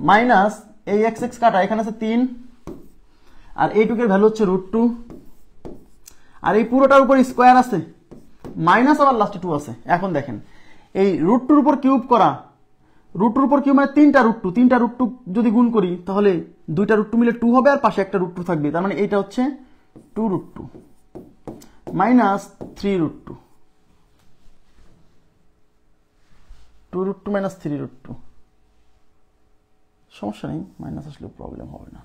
[SPEAKER 1] মাইনাস এই এক্স কাটা, এখানে আছে 3 আর এইটুকের ভ্যালু হচ্ছে √2, আর এই পুরোটার উপর স্কোয়ার আছে, মাইনাস আবার লাস্টে 2 আছে। এখন দেখেন এই √2 উপর কিউব করা, √2 উপর কিউব মানে 3টা √2 যদি গুণ করি তাহলে 2টা √2 মিলে 2 হবে, আর পাশে একটা √2 থাকবে, তার মানে এইটা হচ্ছে 2√2 মাইনাস 3√2, 2√2 মাইনাস 3√2। সমস্যা নেই, মাইনাস আসলেও প্রবলেম হবে না।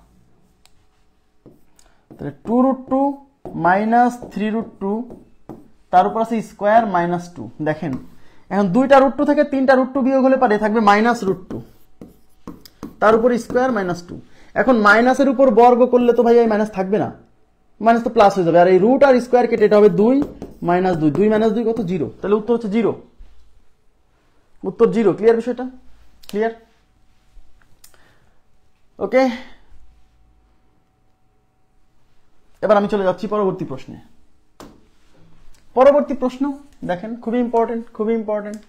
[SPEAKER 1] তাহলে 2√2 মাইনাস 3√2, তার উপর আছে স্কোয়ার মাইনাস 2। দেখেন এখন 2টা √2 থেকে 3টা √2 বিয়োগ হলে পারে থাকবে মাইনাস √2, তার উপর স্কোয়ার মাইনাস 2। এখন মাইনাসের উপর বর্গ করলে তো ভাই এই মাইনাস থাকবে না, মাইনাস তো প্লাস হয়ে যাবে, আর এই রুট আর স্কোয়ার কেটে এটা হবে 2 মাইনাস 2, 2 মাইনাস 2 কত, 0। তাহলে উত্তর হচ্ছে 0, উত্তর 0। ক্লিয়ার বিষয়টা? ক্লিয়ার? ওকে, এবার আমি চলে যাচ্ছি পরবর্তী প্রশ্নে। পরবর্তী প্রশ্ন দেখেন, খুবই ইম্পর্টেন্ট, খুবই important.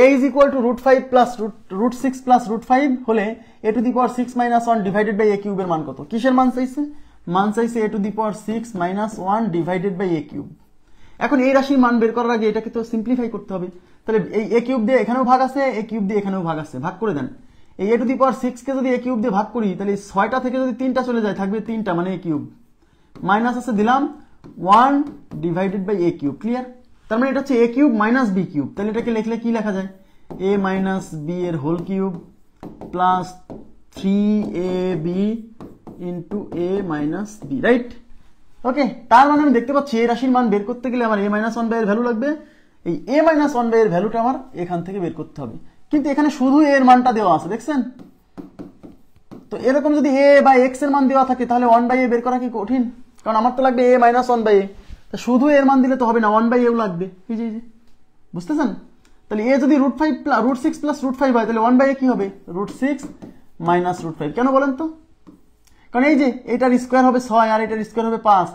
[SPEAKER 1] a is equal to √5 plus √6 plus √5 হলে a to the power 6 minus 1 divided by a কিউবের মান কত? কিসের মান চাইছে? মান চাইছে a to the power 6 minus 1 divided by a cube. এখন এই রাশির মান বের করার আগে এটাকে তো সিম্পলিফাই করতে হবে। তাহলে এই a কিউব দিয়ে এখানেও ভাগ আছে, a কিউব দিয়ে এখানেও ভাগ আছে, ভাগ করে দেন। এই a টু দি পাওয়ার 6 কে যদি a কিউব দিয়ে ভাগ করি তাহলে 6টা থেকে যদি 3টা চলে যায় থাকবে 3টা, মানে a কিউব, মাইনাস আছে দিলাম 1 divided by a cube. Clear? তার মানে এটা হচ্ছে a cube minus b cube. তাহলে এটাকে লিখলে কি লেখা যায়, a মাইনাস b এর whole cube plus 3ab into a minus b, right? Okay, তার মানে আমি দেখতে পাচ্ছি এই রাশির মান বের করতে গেলে আমার a মাইনাস 1 বাই এর ভ্যালু লাগবে, এই a মাইনাস 1 বাই এর ভ্যালুটা আমার এখান থেকে বের করতে হবে। কিন্তু এখানে শুধু a এর মানটা দেওয়া আছে, দেখছেন? তো এরকম যদি a বা x এর মান দেওয়া থাকে তাহলে 1 বাই a বের করা কি কঠিন? কারণ আমার তো লাগবে a মাইনাস 1 বাই a, শুধু এর মান দিলে তো হবে না, 1 বাই এও লাগবে। এই যে বুঝতেছেন? তাহলে a যদি √6 প্লাস √5 হয় তাহলে 1 বাই a কি হবে, √6 মাইনাস √5। কেন বলেন তো? কারণ এই যে এটার স্কোয়ার হবে 6 আর এটার স্কোয়ার হবে 5,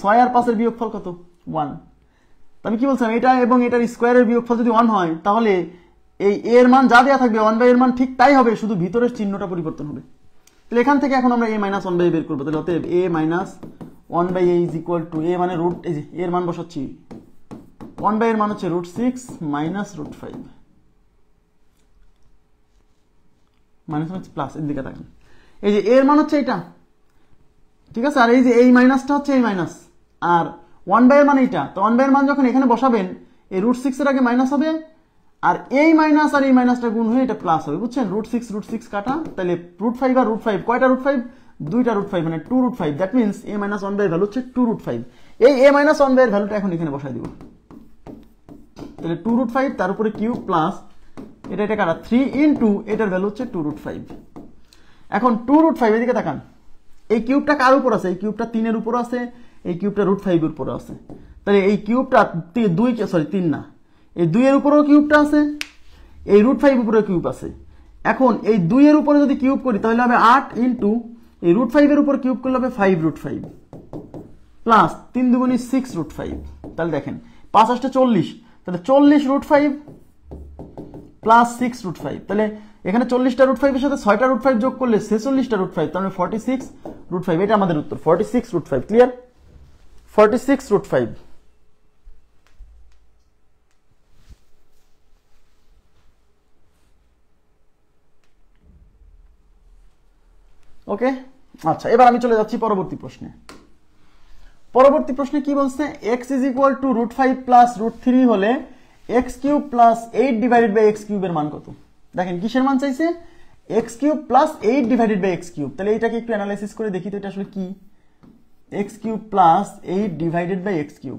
[SPEAKER 1] 6 আর 5 এর বিয়োগফল কত, 1। আমি কি বলছিলাম, এটা এবং এটার স্কোয়ারের বিয়োগফল যদি 1 হয় তাহলে এই এর মান যা দেওয়া থাকবে 1 বাই এর মান ঠিক তাই হবে, শুধু ভিতরের চিহ্নটা পরিবর্তন হবে। তাহলে এখান থেকে এখন আমরা a মাইনাস 1 বাই বের করবো। তাহলে অতএব a minus 1 by a is equal to a মানে রুট, এই যে এর মান বসাচ্ছি, 1 বাই এর মান হচ্ছে √6 মাইনাস √5, মাইনাস হচ্ছে প্লাস, এর দিকে থাকেন, এই যে এর মান হচ্ছে এটা, ঠিক আছে? আর এই যে এই মাইনাসটা হচ্ছে এই মাইনাস, আর 1 বাই এর মান এইটা। তো 1 বাই এর মান যখন এখানে বসাবেন এই √6 এর আগে মাইনাস হবে, আর এই মাইনাস আর এই মাইনাসটা গুণ হয়ে এটা প্লাস হবে। বুঝছেন? √6 কাটা, তাহলে √5 আর √5, কয়টা √5? দুইটা রুট ফাইভ মানে 2√5, that means a minus 1 by value হচ্ছে 2√5। এই a মাইনাস 1 বাই ভ্যালুটা এখন এখানে বসাই দিব, তাহলে 2√5 তার উপরে কিউব প্লাস এটা কাটা 3 ইন্টু এটার ভ্যালু হচ্ছে 2√5। এখন 2√5 এদিকে তাকান, এই কিউবটা কার উপর আছে? এই কিউবটা 3 এর উপর আছে, এই কিউবটা √5 এর উপর আছে। তাহলে এই কিউবটা 3 না, এই 2 এর উপরেও কিউবটা আছে, এই √5 উপরেও কিউব আছে। এখন এই 2 এর উপরে যদি কিউব করি তাহলে হবে 8 ইন্টু এই √5 এর উপর কিউব করলে হবে 5√5 প্লাস 3 দুগুণী 6√5। তাহলে দেখেন 5 8 40, তাহলে 40√5 প্লাস 6√5। তাহলে এখানে 40টা √5 এর সাথে 6টা √5 যোগ করলে 46টা √5, তার মানে 46√5। এটা আমাদের উত্তর, 46√5। ক্লিয়ার? 46√5। ওকে, আচ্ছা এবার আমি চলে যাচ্ছি পরবর্তী প্রশ্নে। পরবর্তী প্রশ্নে কি বলছে? x is equal to √5 plus √3 হলে x cube plus 8 divided by x কিউবের মান কত? দেখেন কিসের মান চাইছে? x cube plus 8 divided by x cube. তাহলে এটাকে একটু অ্যানালাইসিস করে দেখি তো এটা আসলে কি। x cube plus 8 divided by x cube,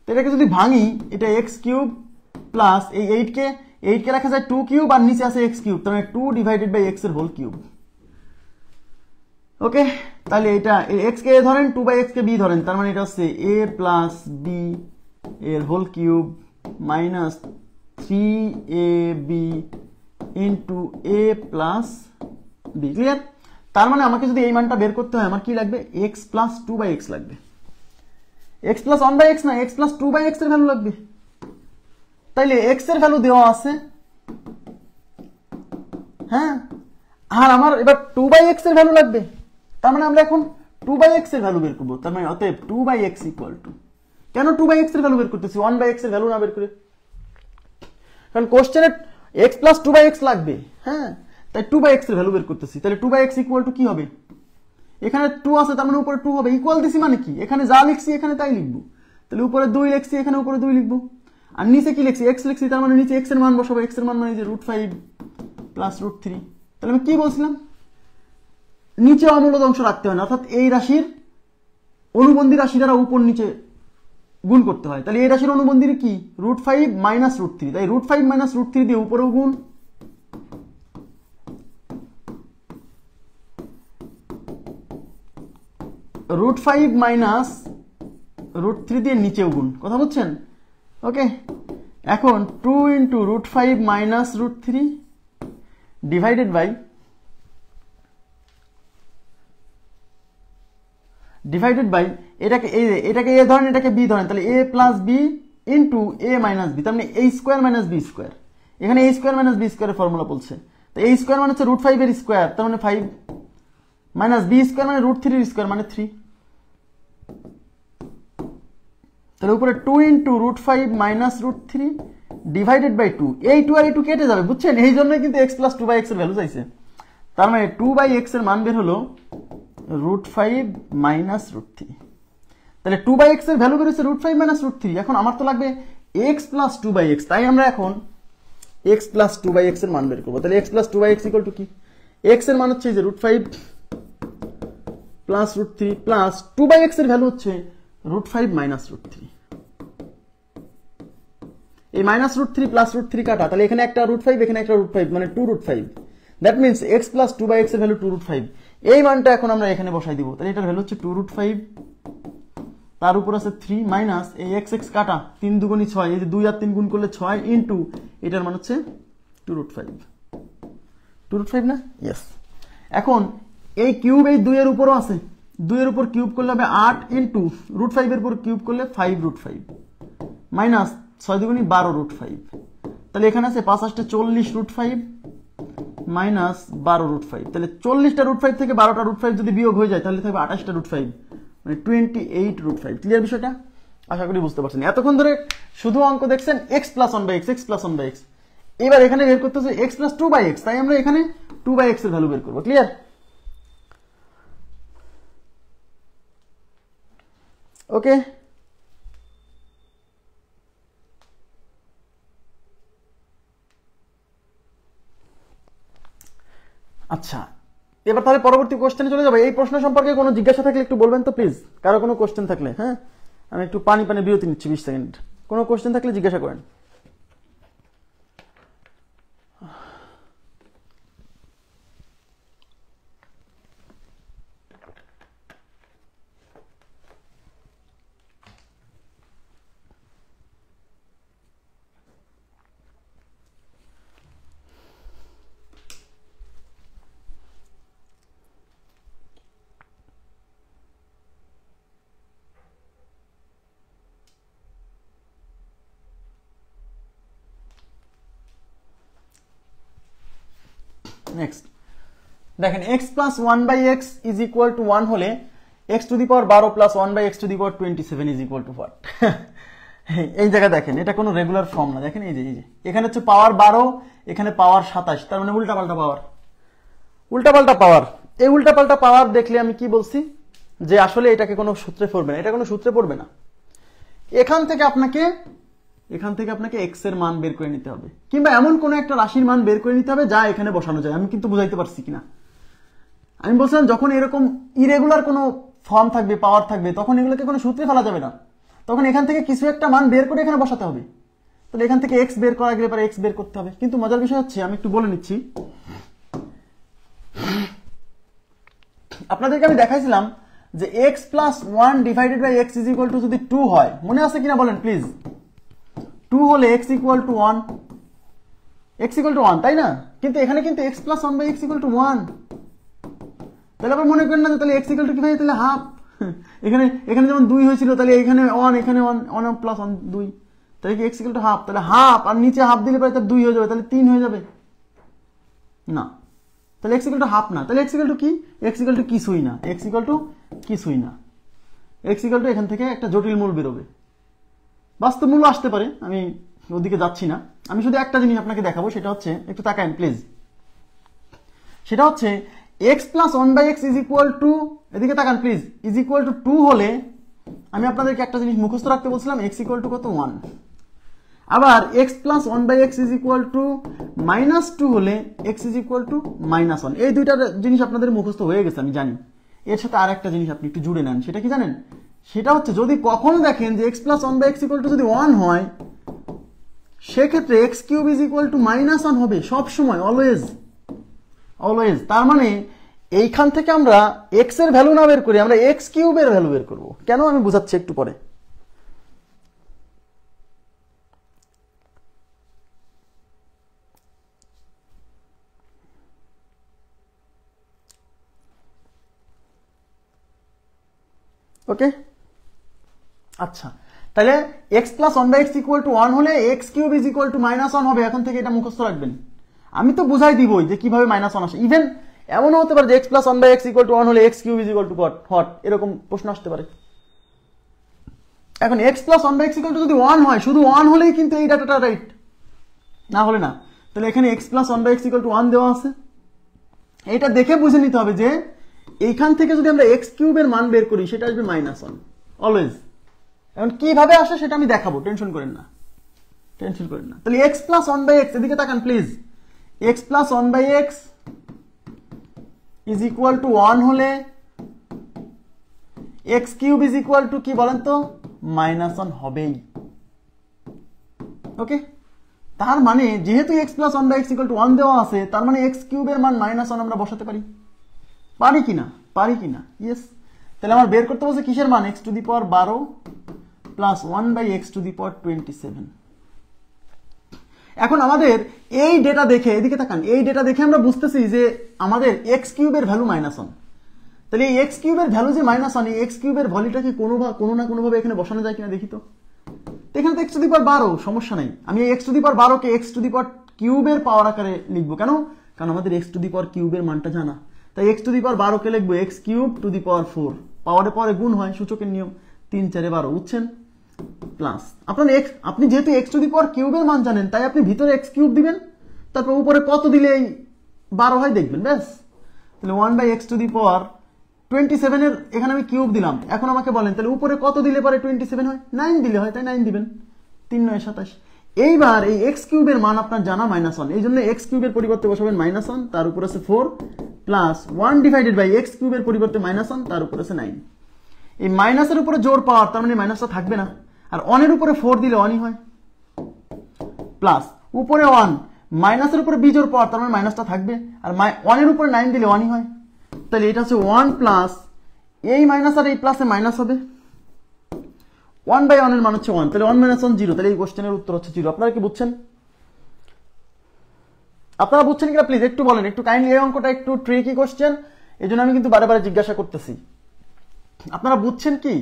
[SPEAKER 1] তো এটাকে যদি ভাঙি, এটা x কিউব প্লাস এই 8 কে রাখা যায় 2 কিউব আর নিচে আছে x কিউব, তার মানে 2 ডিভাইডেড বাই x এর হোল কিউব। ওকে, তাহলে এটা x কে a ধরেন, 2 বাই x কে b ধরেন, তার মানে এটা হচ্ছে a প্লাস b এর whole cube minus 3ab into a plus b। Clear? তার মানে আমাকে যদি এই মানটা বের করতে হয় আমার কি লাগবে? x প্লাস 2 বাই x লাগবে। x প্লাস 1 বাই x না, x প্লাস 2 বাই x এর ভ্যালু লাগবে। তাইলে x এর ভ্যালু দেওয়া আছে, হ্যাঁ, আর আমার এবার 2 বাই x এর ভ্যালু লাগবে। তার মানে আমরা এখন 2 বাই x এর ভ্যালু বের করবো। তার মানে অতএব 2 বাই x ইকুয়াল টু, কেন 2 বাই x এর ভ্যালু বের করতেছি 1 বাই x এর ভ্যালু না বের করে? কারণ কোশ্চেনে x প্লাস 2 বাই x লাগবে, হ্যাঁ, তাই 2 বাই x এর ভ্যালু বের করতেছি। তাহলে 2 বাই x ইকুয়াল টু কি হবে? এখানে 2 আছে, তার মানে উপরে 2 হবে। ইকুয়াল দিছি মানে কি? এখানে যা লিখছি এখানে তাই লিখবো। তাহলে উপরে 2 লিখছি, এখানে উপরে 2 লিখবো। আর নিচে কি লিখছি? x লিখছি, তার মানে নিচে x এর মান বসাবো। x এর মান মানে যে √5 প্লাস √3। তাহলে আমি কি বলছিলাম? নিচে অমূলদ অংশ রাখতে হয় না, অর্থাৎ এই রাশির অনুবন্ধী রাশি দ্বারা উপর নিচে গুণ করতে হয়। তাহলে এই রাশির অনুবন্ধী কি? √5 মাইনাস √3। তাই √5 মাইনাস √3 দিয়ে উপরেও গুণ, √5 মাইনাস √3 দিয়ে নিচেও গুণ। কথা বুঝছেন? ওকে, এখন 2 ইন্টু √5 মাইনাস √3 ডিভাইডেড বাই এটাকে a ধরেন, এটাকে b ধরেন, তাহলে a plus b into a minus b, তার মানে a square minus b square. এখানে a স্কোয়ার মাইনাস b স্কোয়ারের ফর্মুলা বলছে, তো a স্কোয়ার মানে হচ্ছে √5 এর স্কোয়ার, তার মানে 5 মাইনাস b স্কোয়ার মানে √3 এর স্কোয়ার মানে 3। তাহলে উপরে 2 ইন্টু √5 মাইনাস √3 ডিভাইডেড বাই 2। এই 2 আর এই 2 কেটে যাবে, বুঝছেন? এই জন্যই কিন্তু x প্লাস 2 বাই x এর ভ্যালু চাইছে। তার মানে 2 বাই x এর মান বের হলো √5 মাইনাস √3। তাহলে 2 বাই x এর ভ্যালু বের হচ্ছে √5 মাইনাস √3। এখন আমার তো লাগবে x প্লাস 2 বাই x, তাই আমরা এখন x প্লাস 2 বাই x এর মান বের করবো। তাহলে x plus 2 by x equal to কি? x এর মান হচ্ছে যে √5 প্লাস √3 প্লাস 2 বাই x এর ভ্যালু হচ্ছে √5 মাইনাস √3। এই মাইনাস √3 প্লাস √3 কাটা, তাহলে এখানে একটা √5 এখানে একটা √5 মানে 2√5। That means x plus 2 by x এর ভ্যালু 2√5। এই মানটা এখন আমরা এখানে বসাই দিব। তাহলে এটার ভ্যালু হচ্ছে 2√5, তার উপর আছে 3 মাইনাস এই x কাটা 3 দুগুণী 6, এই যে 2 আর 3 গুণ করলে 6 ইন্টু এটার মান হচ্ছে 2√5 না? ইয়েস। এখন এই কিউব এই 2 এর উপরও আছে, 2 এর উপর কিউব করলে হবে 8 ইন্টু √5 এর উপর কিউব করলে 5√5 মাইনাস 6 দুগুণী 12√5। তাহলে এখানে আছে 5 8 40√5 মাইনাস 12√5। তাহলে 40টা √5 থেকে 12টা √5 যদি বিয়োগ হয়ে যায় তাহলে থাকবে 28টা √5 মানে 28√5। ক্লিয়ার বিষয়টা? আশা করি বুঝতে পারছেন। এতক্ষণ ধরে শুধু অঙ্ক দেখছেন x plus 1 by x, x plus 1 by x। এবার এখানে বের করতে হচ্ছে x প্লাস 2 বাই x, তাই আমরা এখানে 2 বাই x এর ভ্যালু বের করবো। ক্লিয়ার? ওকে, আচ্ছা এবার তাহলে পরবর্তী কোশ্চেনে চলে যাবো। এই প্রশ্ন সম্পর্কে কোনো জিজ্ঞাসা থাকলে একটু বলবেন তো প্লিজ, কারো কোনো কোশ্চেন থাকলে। হ্যাঁ, আমি একটু পানি বিরতি নিচ্ছি 20 সেকেন্ড। কোনো কোশ্চেন থাকলে জিজ্ঞাসা করেন। নেক্সট দেখেন, x plus 1/x is equal to 1 হলে x to the power 12 plus 1/x to the power 27 is equal two what? এই জায়গায় দেখেন, এটা কোনো রেগুলার ফর্ম না। দেখেন এই যে এখানে হচ্ছে পাওয়ার 12, এখানে পাওয়ার 27, তার মানে উল্টাপাল্টা পাওয়ার। উল্টাপাল্টা পাওয়ার, এই উল্টাপাল্টা পাওয়ার দেখলে আমি কি বলছি যে আসলে এটাকে কোনো সূত্রে পড়বে না, এটা কোনো সূত্রে পড়বে না। এখান থেকে আপনাকে x এর মান বের করে নিতে হবে, কিংবা এমন কোন একটা রাশির মান বের করে নিতে হবে যা এখানে বসানো যায়। আমি কিন্তু বুঝাইতে পারছি কিনা? আমি বলছিলাম যখন এরকম ইরেগুলার কোনো ফর্ম থাকবে, পাওয়ার থাকবে, তখন এগুলোকে কোনো সূত্রে ফেলা যাবে না। তখন এখান থেকে কিছু একটা মান বের করে এখানে বসাতে হবে। তাহলে এখান থেকে x বের করা গেলে পরে x বের করতে হবে। কিন্তু মজার বিষয় হচ্ছে, আমি একটু বলে নিচ্ছি আপনাদেরকে। আমি দেখাইছিলাম যে x plus 1 divided by x is equal to যদি 2 হয়, মনে আছে কিনা বলেন প্লিজ? 2 হলে x equal to 1, x equal to 1, তাই না? কিন্তু এখানে কিন্তু x plus 1 by x equal to 1। তাহলে আবার মনে করেন না যে তাহলে x ইকুয়াল টু কি ভাই, তাহলে হাফ। এখানে যেমন 2 হয়েছিল, তাহলে এখানে 1, এখানে 1 প্লাস 1 2, তাহলে কি x ইকুয়াল টু হাফ? তাহলে হাফ আর নিচে হাফ দিলে পরে তার 2 হয়ে যাবে, তাহলে 3 হয়ে যাবে না। তাহলে x ইকুয়াল টু হাফ না, তাহলে x ইকুয়াল টু কি? x ইকুয়াল টু কিছুই না, x ইকুয়াল টু কিছুই না। x ইকুয়াল টু এখান থেকে একটা জটিল মূল বেরোবে, বাস্তব মূল্য আসতে পারে, আমি ওদিকে যাচ্ছি না। আমি শুধু একটা জিনিস আপনাকে দেখাবো, সেটা হচ্ছে, একটু তাকান প্লিজ, সেটা হচ্ছে x plus 1/x is equal two, এদিকে তাকান প্লিজ, ইজ ইকুয়াল টু 2 হলে আমি আপনাদেরকে একটা জিনিস মুখস্থ রাখতে বলছিলাম, x ইকুয়াল টু কত? 1। আবার x plus 1/x is equal to -2 হলে x ইজ ইকুয়াল টু -1। এই দুইটা জিনিস আপনাদের মুখস্থ হয়ে গেছে আমি জানি। এর সাথে আর একটা জিনিস আপনি একটু জুড়ে নেন, সেটা কি জানেন? সেটা হচ্ছে, যদি কখনো দেখেন যে x plus 1/x equal to যদি 1 হয়, সেক্ষেত্রে x cube is equal to -1 হবে সব সময়, অলওয়েজ অলওয়েজ। তার মানে এইখান থেকে আমরা x এর ভ্যালু না বের করি, আমরা x কিউবের ভ্যালু বের করব। কেন আমি বুঝাচ্ছি একটু পরে। ওকে, আচ্ছা, তাহলে x plus 1/x equal to 1 হলে x cube is equal to -1 হবে। এখন থেকে এটা মুখস্থ রাখবেন। আমি তো বুঝাই দিবই যে কিভাবে -1 আসে। ইভেন এমনও হতে পারে যে x plus 1/x equal to 1 হলে x cube is equal two what, এরকম প্রশ্ন আসতে পারে। এখন x plus 1/x equal to যদি 1 হয়, শুধু 1 হলেই কিন্তু এই ডাটাটা রাইট, না হলে না। তাহলে এখানে x plus 1/x equal to 1 দেওয়া আছে। এটা দেখে বুঝে নিতে হবে যে এইখান থেকে যদি আমরা x কিউবের মান বের করি, সেটা আসবে -1 অলওয়েজ। এখন কিভাবে আসে সেটা আমি দেখাবো, টেনশন করেন না, টেনশন করেন না। তাহলে x প্লাস 1/x, এদিকে তাকান please, x plus 1/x is equal to 1 হলে x cube is equal to কি বলেন তো? -1 হবেই। ওকে, তার মানে যেহেতু x plus 1/x equal to 1 দেওয়া আছে, তার মানে x কিউবের মান -1 আমরা বসাতে পারি। পারি কিনা? পারি কিনা? ইয়েস। তাহলে আমার বের করতে বলছে কিসের মান? x to the power 12 plus 1/x to the power 27। এখন আমাদের এই ডেটা দেখে, এদিকে তাকান, এই ডেটা দেখে আমরা বুঝতেছি যে আমাদের x কিউবের ভ্যালু -1। তাহলে এই x কিউবের ভ্যালু যে -1, এই x কিউবের ভ্যালুটাকে কোনো না কোনোভাবে এখানে বসানো যায় কিনা দেখি তো। এখানে তো x টু দি পাওয়ার 12, সমস্যা নাই। আমি এই x টু দি পাওয়ার 12 কে x টু দি পাওয়ার কিউবের পাওয়ার আকারে লিখবো। কেন? কারণ আমাদের x টু দি পাওয়ার কিউবের মানটা জানা। তাই x টু দি পাওয়ার 12 কে লিখবো x কিউব টু দি পাওয়ার 4। পাওয়ারে পাওয়ারে গুণ হয়, সূচকের নিয়ম, 3 4 12, বুঝছেন? প্লাস আপনি যেহেতু x টু দি পাওয়ার কিউবের মান জানেন, তাই আপনি ভিতরে x কিউব দিবেন, তারপর উপরে কত দিলে এই 12 হয় দেখবেন, ব্যাস। তাহলে 1/x টু দি পাওয়ার 27 এর এখানে আমি কিউব দিলাম। এখন আমাকে বলেন তাহলে উপরে কত দিলে পরে 27 হয়? 9 দিলে হয়, তাই 9 দিবেন। 3 9 27। এইবার এই x কিউবের মান আপনার জানা -1, এই জন্য x কিউবের পরিবর্তে বসাবেন -1, তার উপর আছে 4, প্লাস 1 ডিভাইডেড বাই এক্স কিউবের পরিবর্তে -1, তার উপর আছে 9। এই মাইনাসের উপরে জোর পাওয়ার, তার মানে মাইনাসটা থাকবে না, আর 1 এর উপরে 4 দিলে 1ই হয়, প্লাস উপরে 1 মাইনাসের উপরে বিজোর পাওয়ার, তার মানে মাইনাসটা থাকবে, আর 1 এর উপরে 9 দিলে 1ই হয়। তাহলে এটা হচ্ছে 1 প্লাস এই মাইনাস আর এই প্লাসে মাইনাস হবে, 1/1 এর মান হচ্ছে 1, তাহলে 1 - 1 0, তাহলে এই কোশ্চেনের উত্তর হচ্ছে 0। আপনারা কি বুঝছেন? আপনারা বুঝছেন কিনা প্লিজ একটু বলেন, একটু কাইন্ডলি। এই অঙ্কটা একটু ট্রিকি কোশ্চেন, এই জন্য আমি কিন্তু বারে বারে জিজ্ঞাসা করতেছি। আপনারা বুঝছেন কি?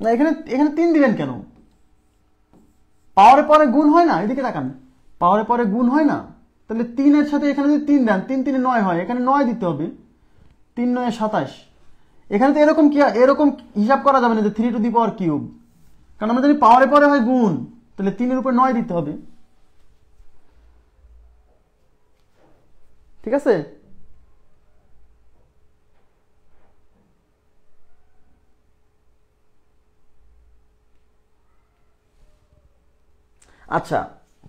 [SPEAKER 1] না, এখানে 3 দিলেন কেন? পাওয়ারে পরে গুণ হয় না, এদিকে তাকান, পাওয়ারে পরে গুণ হয় না, তাহলে 3 এর সাথে এখানে যদি 3 দেন, 3 3 9 হয়, এখানে 9 দিতে হবে, 3 9 27। এখানে তো এরকম হিসাব করা যাবে না যে 3 টু দি পাওয়ার কিউব, কারণ আমরা জানি পাওয়ারে পরে হয় গুণ, তাহলে 3 এর উপর 9 দিতে হবে, ঠিক আছে? আচ্ছা,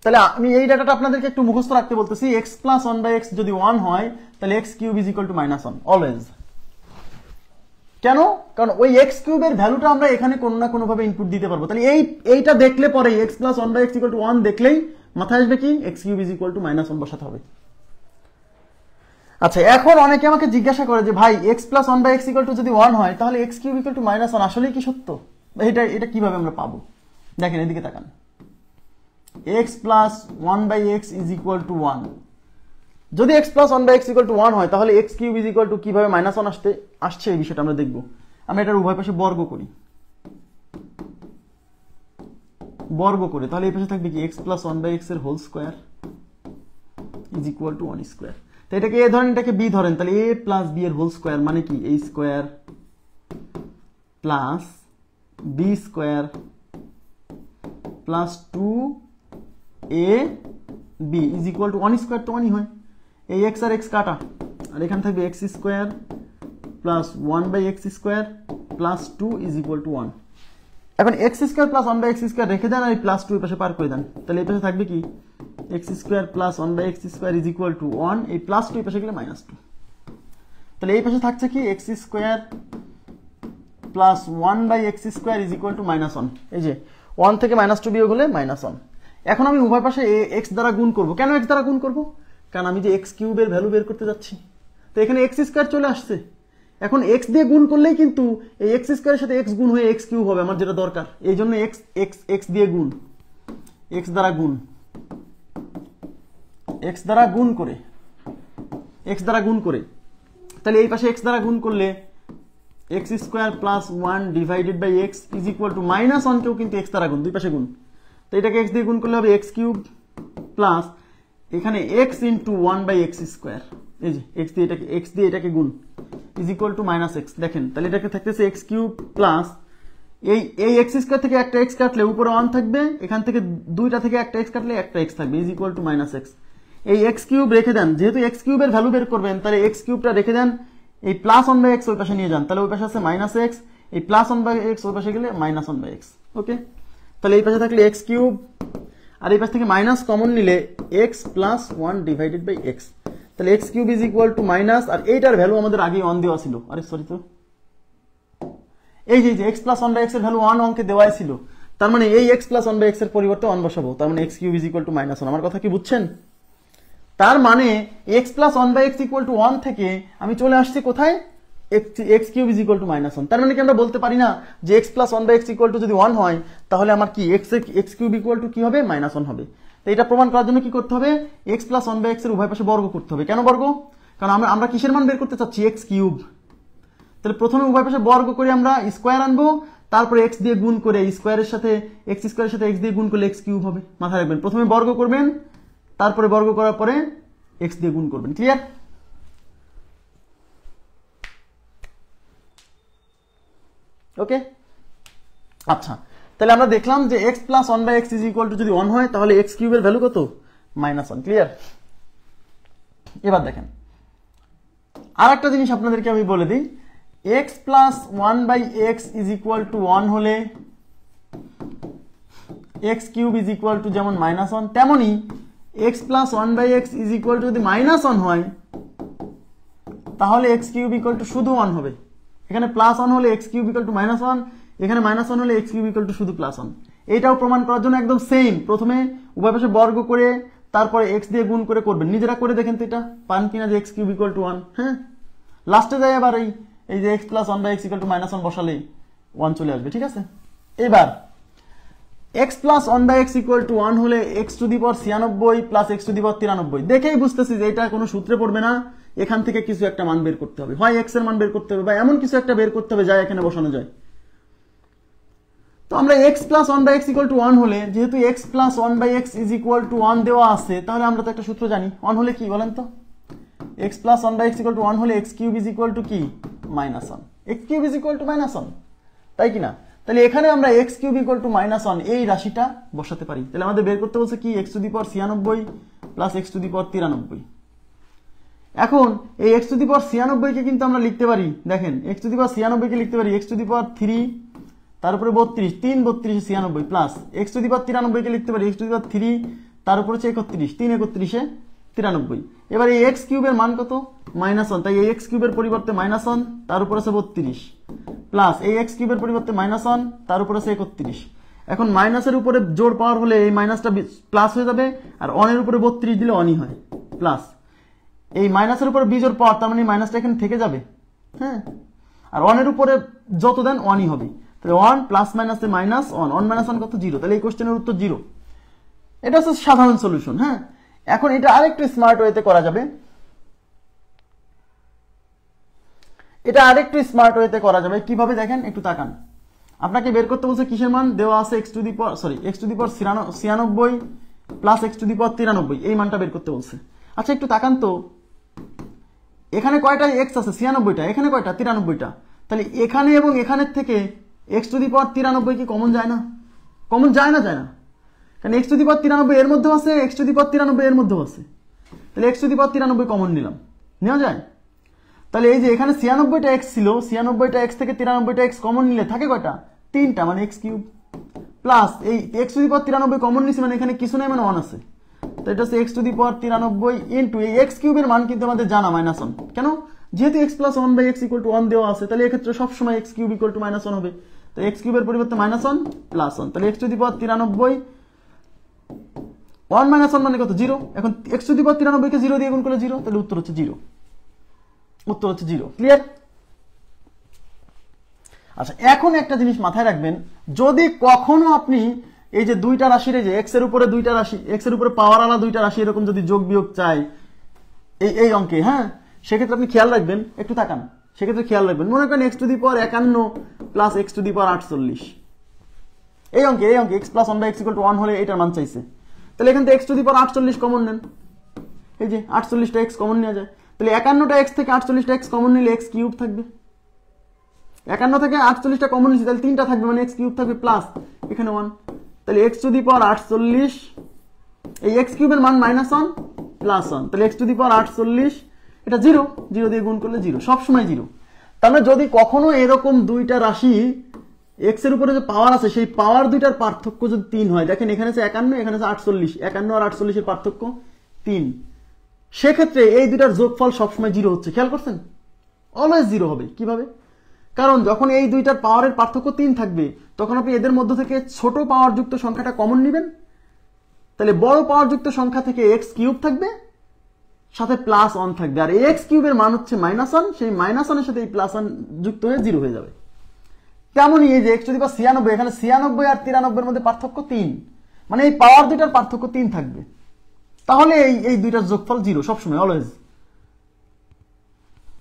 [SPEAKER 1] তাহলে আমি এই ডাটাটা আপনাদেরকে একটু মুখস্থ রাখতে বলতেছি। x প্লাস 1/x যদি 1 হয়, তাহলে x cube is equal to -1 always. কেন? কারণ ওই x কিউবের ভ্যালুটা আমরা এখানে কোনো না কোনো ভাবে ইনপুট দিতে পারবো। তাহলে এইটা দেখলে পরে x plus 1/x equal to 1 দেখলেই মাথায় আসবে কি x cube is equal to -1 বসাতে হবে। আচ্ছা, এখন অনেকে আমাকে জিজ্ঞাসা করে যে ভাই x plus 1/x equal to যদি 1 হয়, তাহলে x কিউব ইকুয়াল টু -1 আসলেই কি সত্য? এটা কিভাবে আমরা পাবো? দেখেন, এদিকে তাকান, x plus 1/x is equal to 1। যদি x plus 1/x equal to 1 হয়, তাহলে x cube is equal two কিভাবে -1 আসছে এই বিষয়টা আমরা দেখব। আমরা এটার উভয় পাশে বর্গ করি, তাহলে এই পাশে থাকবে কি x প্লাস 1/x এর whole square is equal to 1 square. তো এটাকে a ধরেন, এটাকে b ধরেন, তাহলে a প্লাস b এর হোল স্কোয়ার মানে কি a square plus b square plus 2ab is equal to 1 square, তো 1ই হয়। এই x আর x কাটা, আর এখানে থাকবে x square plus 1/x square plus 2 is equal to 1। এখন x square plus 1/x square রেখে দেন, আর এই প্লাস 2 এর পাশে পার করে দেন, তাহলে এই পাশে থাকবে কি x square plus 1/x square is equal to 1, এই প্লাস 2 এর পাশে গেলে -2, তাহলে এই পাশে থাকছে কি x square plus 1/x square is equal to -1। এই যে 1 থেকে -2 বিয়োগ হলে -1। এখন আমি উভয় পাশে x দ্বারা গুণ করব। কেন x দ্বারা গুণ করব? কারণ আমি যে x কিউবের ভ্যালু বের করতে যাচ্ছি, তো এখানে x স্কোয়ার চলে আসছে। এখন x দিয়ে গুণ করলেই কিন্তু এই x স্কোয়ারের সাথে x গুণ হয়ে x কিউব হবে, আমার যেটা দরকার। এই জন্য x দিয়ে গুণ, x দ্বারা গুণ করে, তাহলে এই পাশে x দ্বারা গুণ করলে x square plus 1 divided by x is equal to -1 কেও কিন্তু x দ্বারা গুণ, দুই পাশে গুণ, তো এটাকে x দিয়ে গুণ করলে হবে x কিউব প্লাস এখানে x ইন্টু 1/x স্কোয়ার, এই যে x দিয়ে এটাকে গুণ ইজ ইকুয়াল টু -x। দেখেন, তাহলে এটাকে থাকতেছে x কিউব প্লাস এই x স্কোয়ার থেকে একটা x কাটলে উপরে 1 থাকবে, এখান থেকে দুইটা থেকে একটা x কাটলে একটা x থাকবে ইজ ইকুয়াল টু -x। এই x কিউব রেখে দেন, যেহেতু x কিউবের ভ্যালু বের করবেন, তাহলে x কিউবটা রেখে দেন, এই প্লাস 1/x ওই পাশে নিয়ে যান, তাহলে ওই পাশে আছে -x, এই প্লাস 1/x ওই পাশে গেলে -1/x। ওকে, তাহলে এই পাশে থাকলে x কিউব, আর এই পাশ থেকে মাইনাস কমন নিলে x plus 1 divided by x, তাহলে x cube is equal to minus, আর এইটার ভ্যালু আমাদের আগে 1 দেওয়া ছিল, আরে সরি, তো এই যে x প্লাস 1/x এর ভ্যালু 1 অঙ্কে দেওয়াই ছিল, তার মানে এই x প্লাস 1/x এর পরিবর্তে 1 বসাবো, তার মানে x cube is equal to -1। আমার কথা কি বুঝছেন? তার মানে x plus 1/x equal to 1 থেকে আমি চলে আসছি কোথায়, x cube is equal to -1। তার মানে কি আমরা বলতে পারি না যে x plus 1/x equal to যদি 1 হয়, তাহলে আমার কি x কিউব ইকুয়াল টু কি হবে, -1 হবে। তো এটা প্রমাণ করার জন্য কি করতে হবে, x প্লাস 1/x এর উভয় পাশে বর্গ করতে হবে। কেন বর্গ? কারণ আমরা কিসের মান বের করতে চাচ্ছি, x কিউব। তাহলে প্রথমে উভয় পাশে বর্গ করে আমরা স্কোয়ার আনবো, তারপরে x দিয়ে গুণ করে স্কোয়ারের সাথে x স্কোয়ারের সাথে x দিয়ে গুণ করলে x কিউব হবে। মাথায় রাখবেন, প্রথমে বর্গ করবেন, তারপরে বর্গ করার পরে x দিয়ে গুণ করবেন। ক্লিয়ার? ওকে, আচ্ছা, তাহলে আমরা দেখলাম যে x plus 1/x is equal to যদি 1 হয়, তাহলে x কিউবের ভ্যালু কত, -1। ক্লিয়ার? এবার দেখেন আর একটা জিনিস আপনাদেরকে আমি বলে দিই, x plus 1/x is equal to 1 হলে x cube is equal two যেমন -1, তেমনি x plus 1/x is equal to যদি -1 হয় তাহলে x কিউব ইকুয়াল টু শুধু 1 হবে। এখানে +1 হলে x কিউব ইকুয়াল টু -1, এখানে -1 হলে x কিউব ইকুয়াল টু শুধু +1। এইটাও প্রমাণ করার জন্য একদম সেম, প্রথমে উভয় পাশে বর্গ করে তারপরে x দিয়ে গুণ করে করবেন। নিজেরা করে দেখেন তো এটা পান কিনা যে x কিউব ইকুয়াল টু 1। হ্যাঁ, লাস্টে যায় আবার এই যে x plus 1/x equal to -1 বসালেই 1 চলে আসবে। ঠিক আছে, এবার x plus 1/x equal to 1 হলে x to the power 96 plus x to the power 93। দেখেই বুঝতেছি যে এটা কোনো সূত্রে পড়বে না, এখান থেকে কিছু একটা মান বের করতে হবে, হয় x এর মান বের করতে হবে বা এমন কিছু একটা বের করতে হবে যা এখানে বসানো যায়। তো আমরা x plus 1/x equal to 1 হলে, যেহেতু x plus 1/x is equal to 1 দেওয়া আছে, তাহলে আমরা তো একটা সূত্র জানি। 1 হলে কি বলেন তো, x plus 1/x equal to 1 হলে x cube is equal to কি -1, x cube is equal to -1, তাই কি না? তাহলে এখানে আমরা x কিউব ইকুয়াল টু -1 এই রাশিটা বসাতে পারি। তাহলে আমাদের বের করতে বলছে কি x to the power 96 plus x to the power 93। এখন এই x টু দি পাওয়ার 96 কে কিন্তু আমরা লিখতে পারি, দেখেন x টু দি পাওয়ার 96 কে লিখতে পারি x টু দি পাওয়ার 3 তার উপরে 32, 3 32 96 plus x to the power 93 কে লিখতে পারি x টু দি পাওয়ার 3 তার উপরে 31, 3 31 93। এবার এই x কিউবের মান কত -1, তাই এই x কিউবের পরিবর্তে -1 তার উপর আছে 32 প্লাস এই x কিউবের পরিবর্তে -1 তার উপর আছে 31। এখন মাইনাসের উপরে জোর পাওয়ার হলে এই মাইনাসটা প্লাস হয়ে যাবে, আর 1 এর উপরে 32 দিলে 1ই হয় প্লাস। এই মাইনাসের উপরে বিজোড় পাওয়ার, তার মানে মাইনাসটা এখানে থেকে যাবে। হ্যাঁ, আর 1 এর উপরে যত দেন 1ই হবে। তাহলে 1 প্লাস মাইনাসে -1, 1 - 1 কত 0, তাহলে এই কোশ্চেনের উত্তর 0। এটা হচ্ছে সাধারণ সলিউশন। হ্যাঁ, এখন এটা আরেকটু স্মার্ট ওয়েতে করা যাবে, এটা আরেকটু স্মার্ট ওয়েতে করা যাবে। কিভাবে দেখেন, একটু তাকান। আপনাকে বের করতে বলছে কিসের মান, দেওয়া আছে x to the power 96 plus x to the power 93, এই মানটা বের করতে বলছে। আচ্ছা একটু তাকান তো, এখানে কয়টা x আছে 96টা, এখানে কয়টা 93টা, তাহলে এখানে এবং এখানের থেকে x টু দি পাওয়ার 93 কি কমন যায় না? কমন যায় না, যায় না, কারণ x টু দি পাওয়ার 93 এর মধ্যেও আছে, x টু দি পাওয়ার 93 এর মধ্যেও আছে। তাহলে x to the power 93 common নিলাম, নেওয়া যায়। তাহলে এই যে এখানে 96টা x ছিল, 96টা x থেকে 93টা x কমন নিলে থাকে কয়টা, 3টা, মানে x কিউব প্লাস এই x to the power 93 common নিছি, মানে এখানে কিছু নাই, মানে 1 আছে। তো এটা হচ্ছে x to the power 93 into এই x কিউবের মান কিন্তু আমাদের জানা -1, কেন, যেহেতু x plus 1/x equal to 1 দেওয়া আছে, তাহলে এক্ষেত্রে সবসময় x কিউব ইকুয়াল টু -1 হবে। তো x কিউবের পরিবর্তে -1 প্লাস 1, তাহলে x টু দি পাওয়ার 93 1 - 1 মানে কত 0। এখন x টু দি পাওয়ার 93 কে 0 দিয়ে গুণ করলে 0, তাহলে উত্তর হচ্ছে 0, উত্তর হচ্ছে 0। ক্লিয়ার? আচ্ছা, এখন একটা জিনিস মাথায় রাখবেন, যদি কখনো আপনি এই যে দুইটা রাশির, এই যে x এর উপরে দুইটা রাশি, x এর উপরে পাওয়ার আলা দুইটা রাশি এরকম যদি যোগ বিয়োগ চাই এই অঙ্কে, হ্যাঁ, সেক্ষেত্রে আপনি খেয়াল রাখবেন, একটু তাকান, সেক্ষেত্রে খেয়াল রাখবেন, মনে করেন x to the power 51 plus x to the power 48, এই অঙ্কে x plus 1/x equal to 1 হলে এটার মান চাইছে। তাহলে এখান থেকে x to the power 48 common নেন, এই যে 48টা x কমন নেওয়া যায়। তাহলে 51টা x থেকে 48টা x কমন নিলে x কিউব থাকবে, 51 থেকে 48টা কমন নিয়েছি, তাহলে 3টা থাকবে, মানে x কিউব থাকবে প্লাস এখানে 1। তাহলে x টু দি পাওয়ার 48, এই x কিউবের মান -1 প্লাস 1, তাহলে x টু দি পাওয়ার 48, এটা 0, 0 দিয়ে গুণ করলে 0, সবসময় 0। তাহলে যদি কখনো এরকম দুইটা রাশি x এর উপরে যে পাওয়ার আছে, সেই পাওয়ার দুইটার পার্থক্য যদি 3 হয়, দেখেন এখানে আছে 51, এখানে আছে 48, 51 আর 48 এর পার্থক্য 3, সেক্ষেত্রে এই দুইটার যোগফল সবসময় 0 হচ্ছে। খেয়াল করছেন, অলওয়েজ 0 হবে। কিভাবে? কারণ যখন এই দুইটার পাওয়ারের পার্থক্য 3 থাকবে, তখন আপনি এদের মধ্য থেকে ছোট পাওয়ার যুক্ত সংখ্যাটা কমন নেবেন, তাহলে বড় পাওয়ার যুক্ত সংখ্যা থেকে x কিউব থাকবে, সাথে প্লাস 1 থাকবে, আর x কিউবের মান হচ্ছে -1, সেই -1 এর সাথে এই +1 যুক্ত হয়ে 0 হয়ে যাবে। তেমনই এই যে x টু দি পাওয়ার 96, এখানে 96 আর 93 এর মধ্যে পার্থক্য 3, মানে এই পাওয়ার দুইটার পার্থক্য 3 থাকবে, তাহলে এই দুইটার যোগফল 0 সবসময়, অলওয়েজ।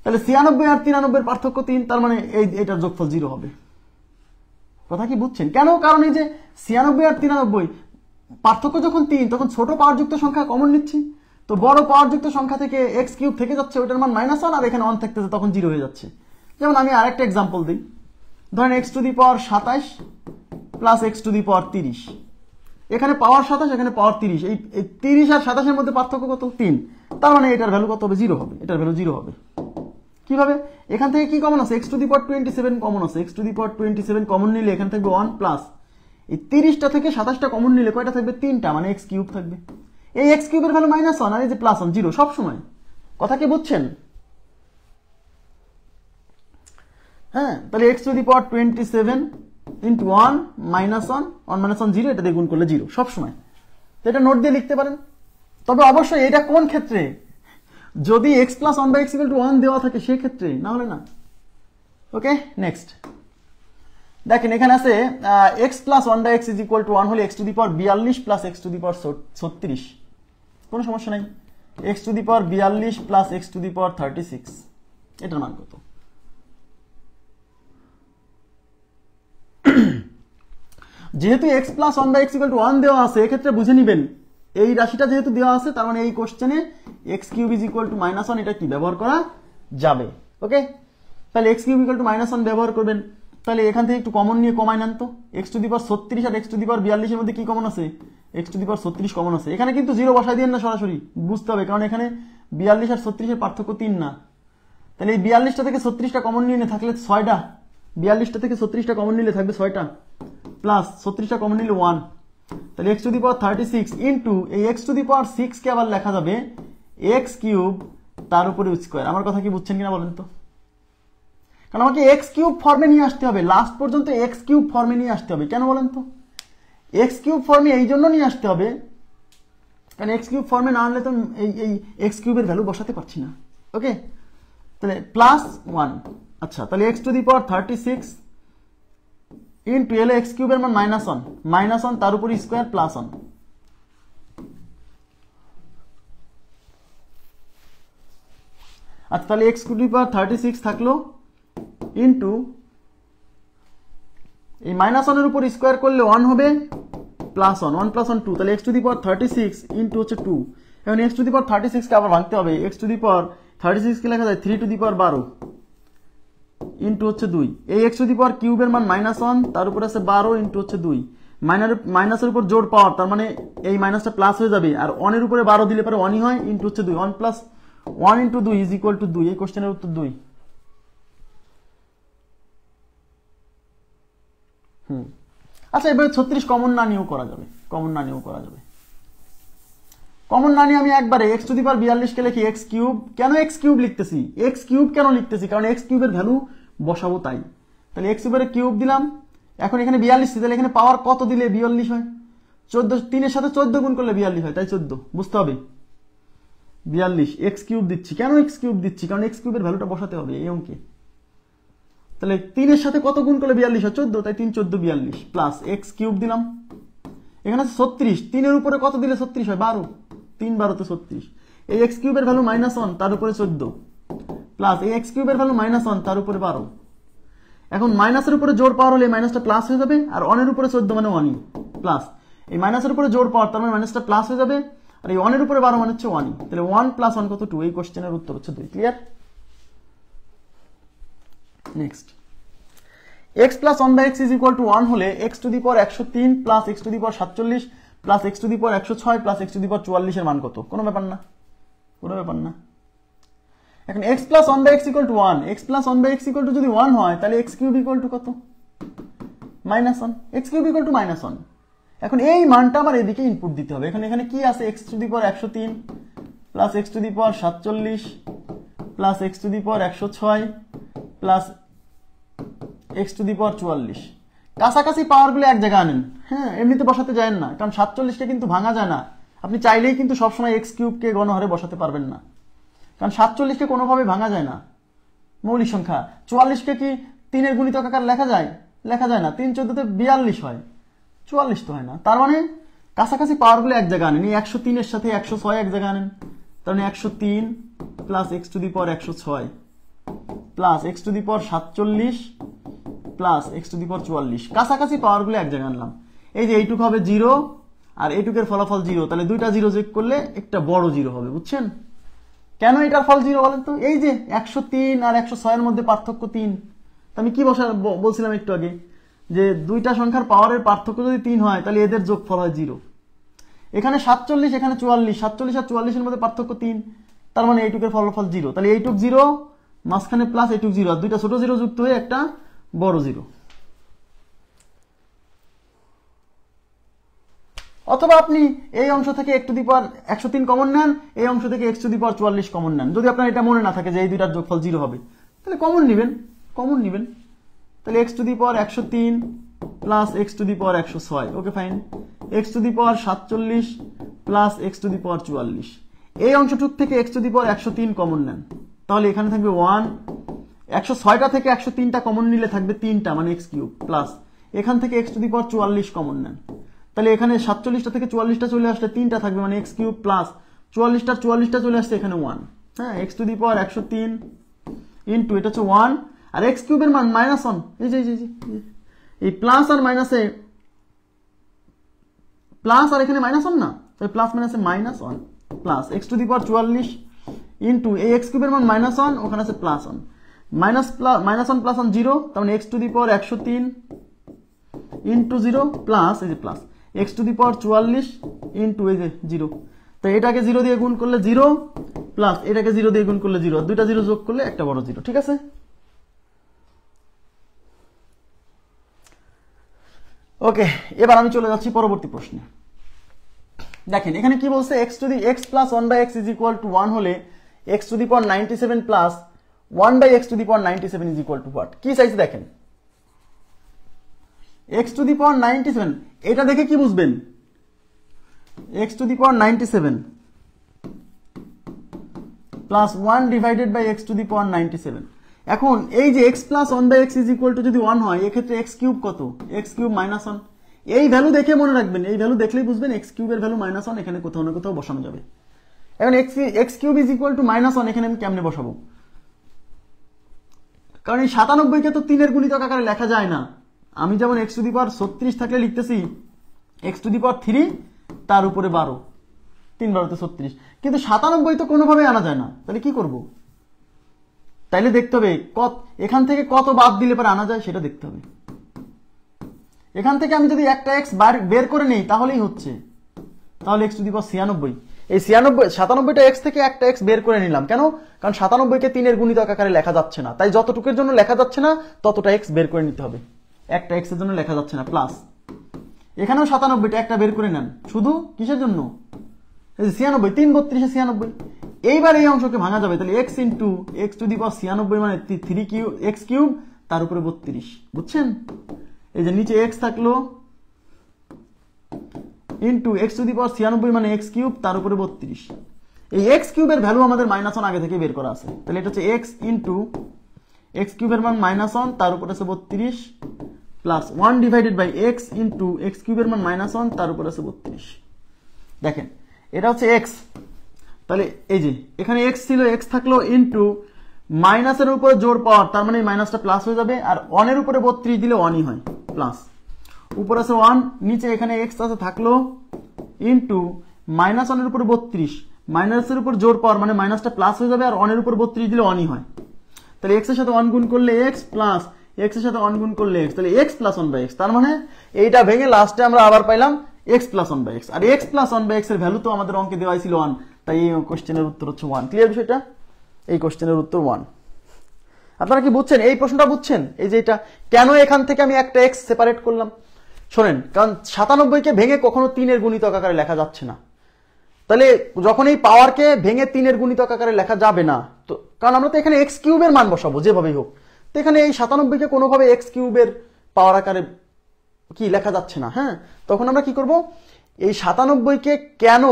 [SPEAKER 1] তাহলে 96 আর 93 এর পার্থক্য 3, তার মানে এইটার যোগফল 0 হবে। কথা কি বুঝছেন? কেন? কারণ এই যে 96 আর 93 পার্থক্য যখন 3, তখন ছোট পাওয়ার যুক্ত সংখ্যা কমন নিচ্ছি, তো বড় পাওয়ার যুক্ত সংখ্যা থেকে x কিউব থেকে যাচ্ছে, ওইটার মান -1, আর এখানে 1 থাকতেছে, তখন 0 হয়ে যাচ্ছে। যেমন আমি আরেকটা এক্সাম্পল দিই, ধরেন x to the power 27 plus x to the power 30, এখানে পাওয়ার 27, এখানে পাওয়ার 30, এই 30 আর 27 মধ্যে পার্থক্য কত? 3। তার মানে এটার ভ্যালু কত হবে? 0 হবে। এটার ভ্যালু 0 হবে। কিভাবে? এখান থেকে কি কমন আছে? x⁻27 কমন আছে। x⁻27 কমন নিলে এখানে থাকবে 1 প্লাস এই 30টা থেকে 27টা কমন নিলে কয়টা থাকবে? 3টা, মানে x কিউব থাকবে। এই x কিউবের ভ্যালু -1 আর এই যে +1 0 সব সময়। কথা কি বুঝছেন? হ্যাঁ, তাহলে x⁻27 ইন্টু 1 -1 1 - 1 0, এটা দিয়ে গুণ করলে 0 সব সময়। তো এটা নোট দিয়ে লিখতে পারেন। তবে অবশ্যই এটা কোন ক্ষেত্রে? যদি x + 1/x = 1 দেওয়া থাকে সেক্ষেত্রে, না হলে না। ওকে, নেক্সট দেখেন এখানে আছে x + 1/x = 1 হলে x⁻42 + x⁻36, কোনো সমস্যা নাই। x⁻42 + x⁻36, এটার মান কত? যেহেতু x + 1/x = 1 দেওয়া আছে, এক্ষেত্রে বুঝে নিবেন এই রাশিটা যেহেতু দেওয়া আছে, তার মানে এই কোশ্চেনে x³ = -1 এটা কি ব্যবহার করা যাবে। ওকে, তাহলে x³ = -1 ব্যবহার করবেন। তাহলে এখান থেকে একটু কমন নিয়ে কমাই নেন তো। x⁻36 আর x⁻42 এর মধ্যে কি কমন আছে? x⁻36 কমন আছে। এখানে কিন্তু 0 বসাই দিয়েন না, সরাসরি বুঝতে হবে, কারণ এখানে 42 আর 36 এর পার্থক্য 3 না। তাহলে এই 42টা থেকে 36টা কমন নিয়ে থাকলে 6টা, 42টা থেকে 36টা কমন নিলে থাকবে 6টা, প্লাস 36টা কমন নিলে 1। তাহলে x⁻36 ইন্টু এই x⁻6 কে আবার লেখা যাবে x³ তার উপরে স্কয়ার। আমার কথা কি বুঝছেন কিনা বলেন তো? কারণ আমাকে x³ ফর্মে নিয়ে আসতে হবে, লাস্ট পর্যন্ত x³ ফর্মে নিয়ে আসতে হবে। কেন বলেন তো? x³ ফর্মে এই জন্য নিয়ে আসতে হবে কারণ x³ ফর্মে না আনলে তো এই x³ এর ভ্যালু বসাতে পারছি না। ওকে, তাহলে +1। আচ্ছা, তাহলে x⁻36 ইন্টু এলে x³ এর মান -1 তার উপর স্কয়ার +1। আচ্ছা, তাহলে x⁻36 থাকলো ইন্টু এই -1 এর উপর স্কয়ার করলে 1 হবে, +1 1 + 1 2। তাহলে x⁻36 ইন্টু হচ্ছে 2। এখন x⁻36 কে আবার ভাঙতে হবে। x⁻36 কে লেখা যায় 3⁻12 ইন্টু হচ্ছে 2। এই x³ এর মান -1 তার উপর আছে 12 ইন্টু হচ্ছে 2। মাইনাসের উপর জোড় পাওয়ার, তার মানে এই মাইনাসটা প্লাস হয়ে যাবে, আর 1 এর উপরে 12 দিলে পরে 1ই হয়, ইন্টু হচ্ছে 2। 1 + 1 * 2 = 2। এই কোশ্চেনের উত্তর 2। আচ্ছা, এবারে 36 কমন না নিয়েও করা যাবে। কমন না নিয়ে আমি একবারে x⁻42 কে লিখি x³। কেন x³ লিখতেছি? x³ কেন লিখতেছি? কারণ x³ এর ভ্যালু বসাবো তাই। তাহলে x³ এর কিউব দিলাম। এখন এখানে 42, তাহলে এখানে পাওয়ার কত দিলে 42 হয়? 14, 3 এর সাথে 14 গুণ করলে 42 হয়, তাই 14 বুঝতে হবে। 42 x³ দিচ্ছি। কেন x³ দিচ্ছি? কারণ x³ এর ভ্যালুটা বসাতে হবে এই অঙ্কে। তাহলে 3 এর সাথে কত গুণ করলে 42 হয়? 14, তাই 3 × 14 42 প্লাস x³ দিলাম। এখানে আছে 36, 3 এর উপরে কত দিলে 36 হয়? 12, 3 × 12 = 36। এই x³ এর ভ্যালু -1 তার উপরে 14 প্লাস এই x³ এর ভ্যালু -1 তার উপরে 12। এখন মাইনাসের উপরে জোড় পাওয়ার হলে মাইনাসটা প্লাস হয়ে যাবে, আর 1 এর উপরে 14 মানে 1ই প্লাস। এই মাইনাসের উপরে জোড় পাওয়ার, তার মানে মাইনাসটা প্লাস হয়ে যাবে, আর এই 1 এর উপরে 12 মানে হচ্ছে 1ই। তাহলে 1 + 1 কত? 2। এই কোশ্চেনের উত্তর হচ্ছে 2। ক্লিয়ার? নেক্সট, x + 1/x = 1 হলে x⁻103 + x⁻47 + x⁻106 + x⁻44 এর মান কত? কোনো ব্যাপার না। এখন x + 1/x = 1, x + 1/x যদি 1 হয়, তাহলে x³ কত? -1। x³ -1। এখন এই মানটা আমার এদিকে ইনপুট দিতে হবে। এখানে কি আছে? x⁻103 + x⁻47 + x⁻106 + x⁻44। কাছাকাছি পাওয়ারগুলো এক জায়গায় আনেন। হ্যাঁ, এমনিতে বসাতে যায়েন না, কারণ 47কে কিন্তু ভাঙা যায় না। আপনি চাইলেই কিন্তু সবসময় x³ কে গণহারে বসাতে পারবেন না, কারণ 47কে কোনোভাবে ভাঙা যায় না, মৌলিক সংখ্যা। 44কে কি 3 এর গুণিতক আকার লেখা যায় না। 3 × 14 = 42 হয়, 44 তো হয় না। তার মানে কাছাকাছি পাওয়ারগুলো এক জায়গায় আনেন। 103 এর সাথে 106 এক জায়গায় আনেন, তার মানে 103 + x⁻106 + x⁻47 + x⁻44। কাছাকাছি পাওয়ারগুলো এক জায়গায় আনলাম। এই যে এইটুকু হবে 0 আর এইটুকের ফলাফল 0, তাহলে দুইটা 0 যোগ করলে একটা বড় 0 হবে। বুঝছেন কেন এটার ফল 0 বলেন তো? এই যে 103 আর 106 এর মধ্যে পার্থক্য 3। আমি কি বলছিলাম একটু আগে? যে দুইটা সংখ্যার পাওয়ারের পার্থক্য যদি 3 হয় তাহলে এদের যোগফল হয় 0। এখানে 47 এখানে 44, 47 আর 44 এর মধ্যে পার্থক্য 3, তার মানে এইটুকের ফলাফল 0। তাহলে এইটুক 0, মাঝখানে প্লাস এইটুক 0, আর দুইটা ছোট 0 যুক্ত হয়ে একটা বড় 0। অথবা আপনি এই অংশ থেকে x to the power 103 common নেন, এই অংশ থেকে x to the power 44 common নেন। যদি আপনার এটা মনে না থাকে যে এই দুইটার যোগফল 0 হবে, তাহলে কমন নেবেন। তাহলে x to the power 103 plus x to the power 106, okay fine. x to the power 47 plus x to the power 44, এই অংশটুক থেকে x to the power 103 common নেন, তাহলে এখানে থাকবে 1। 106টা থেকে 103টা কমন নিলে থাকবে 3টা, মানে x কিউব, প্লাস এখান থেকে x to the power 44 common নেন, তাহলে এখানে 47টা থেকে 44টা চলে আসলে 3টা থাকবে, মানে x কিউব, প্লাস 44টা চলে আসছে এখানে 1। হ্যাঁ, x to the power 103 into এটা হচ্ছে 1, আর x কিউবের মান -1, এই প্লাস আর মাইনাসে প্লাস আর এখানে -1 না, তাই প্লাস মাইনাসে -1 plus x to the power 44 into এই x কিউবের মান -1, ওখানে আছে +1, -1 প্লাস 1 0, তার মানে x to the power 103 into 0 plus এই যে plus x to the power 44 into এই যে 0। তো এটাকে 0 দিয়ে গুণ করলে 0, প্লাস এটাকে 0 দিয়ে গুণ করলে 0, দুইটা 0 যোগ করলে একটা বড় 0। ঠিক আছে, ওকে। এবার আমি চলে যাচ্ছি পরবর্তী প্রশ্নে। দেখেন এখানে কি বলছে, x plus 1/x is equal to 1 হলে x to the power 97 plus 1/x to the power 97 is equal two what? কি চাইছে দেখেন, x টু দি পাওয়ার 97, এটা দেখে কি বুঝবেন, x to the power 97 plus 1 divided by x to the power 97। এখন এই যে x plus 1/x is equal to যদি 1 হয়, এক্ষেত্রে x কিউব কত? x cube -1। এই ভ্যালু দেখে মনে রাখবেন, এই ভ্যালু দেখলেই বুঝবেন x কিউবের ভ্যালু -1 এখানে কোথাও না কোথাও বসানো যাবে। এখন x cube is equal to -1 এখানে আমি কেমনে বসাবো? কারণ এই 97কে তো 3 এর গুণিতক আকারে লেখা যায় না। আমি যেমন x টু দি পাওয়ার 36 থাকলে লিখতেছি x টু দি পাওয়ার 3 তার উপরে 12, 3 12 36, কিন্তু 97 তো কোনোভাবে আনা যায় না, তাহলে কি করব? তাইলে দেখতে হবে এখান থেকে কত বাদ দিলে পরে আনা যায় সেটা দেখতে হবে। এখান থেকে আমি যদি একটা x বের করে নেই তাহলেই হচ্ছে, তাহলে x টু দি পাওয়ার 96, এই 97টা x থেকে একটা x বের করে নিলাম। কেন? কারণ 97কে 3 এর গুণিতক আকারে লেখা যাচ্ছে না, তাই যতটুকুর জন্য লেখা যাচ্ছে না ততটা x বের করে নিতে হবে। একটা x এর জন্য লেখা যাচ্ছে না, প্লাস এখানেও 97টা একটা বের করে নেন, শুধু কিসের জন্য? এই 96, 3 32 96। এইবার এই অংশকে ভাঙা যাবে, তাহলে x into x to the power 96 মানে 3 কিউব x কিউব তার উপরে 32, বুঝছেন? এই যে নিচে x থাকলো into x to the power 96 মানে x কিউব তার উপরে 32। এই x কিউবের ভ্যালু আমাদের -1 আগে থেকে বের করা আছে, তাহলে এটা হচ্ছে x ইন্টু x কিউবের মান -1 তার উপরে আছে 32 plus 1 divided by x into x কিউবের মান -1 তার উপরে আছে 32। দেখেন এটা হচ্ছে x, তাহলে এই যে এখানে x ছিল, x থাকলো ইন্টু মাইনাসের উপরে জোর পাওয়ার, তার মানে মাইনাসটা প্লাস হয়ে যাবে, আর 1 এর উপরে 32 দিলে 1ই হয়, প্লাস উপরে আছে 1, নিচে এখানে x আছে থাকলো ইন্টু -1 এর উপরে 32, মাইনাসের উপর জোর পাওয়ার মানে মাইনাসটা প্লাস হয়ে যাবে, আর 1 এর উপর 32 দিলে 1ই হয়। তাহলে x এর সাথে 1 গুণ করলে x প্লাস x এর সাথে 1 গুণ করলে x, তাহলে x প্লাস 1/x, তার মানে এইটা ভেঙে লাস্টে আমরা আবার পাইলাম x প্লাস 1/x, আর x প্লাস 1/x এর ভ্যালু তো আমাদের অঙ্কে দেওয়া ছিল 1, তাই এই কোশ্চেনের উত্তর হচ্ছে 1। ক্লিয়ার বিষয়টা? এই কোশ্চেনের উত্তর 1। আপনারা কি বুঝছেন? এই প্রশ্নটা বুঝছেন? এই যে এটা কেন এখান থেকে আমি একটা x সেপারেট করলাম? শোনেন, কারণ 97কে ভেঙে কখনো 3 এর গুণিতক আকারে লেখা যাচ্ছে না, তাহলে যখন এই পাওয়ারকে ভেঙে 3 এর গুণিতক আকারে লেখা যাবে না, তো কারণ আমরা তো এখানে x কিউবের মান বসাবো যেভাবেই হোক, তো এখানে এই 97কে কোনোভাবে x কিউবের পাওয়ার আকারে কি লেখা যাচ্ছে না। হ্যাঁ, তখন আমরা কি করব, এই 97কে কেন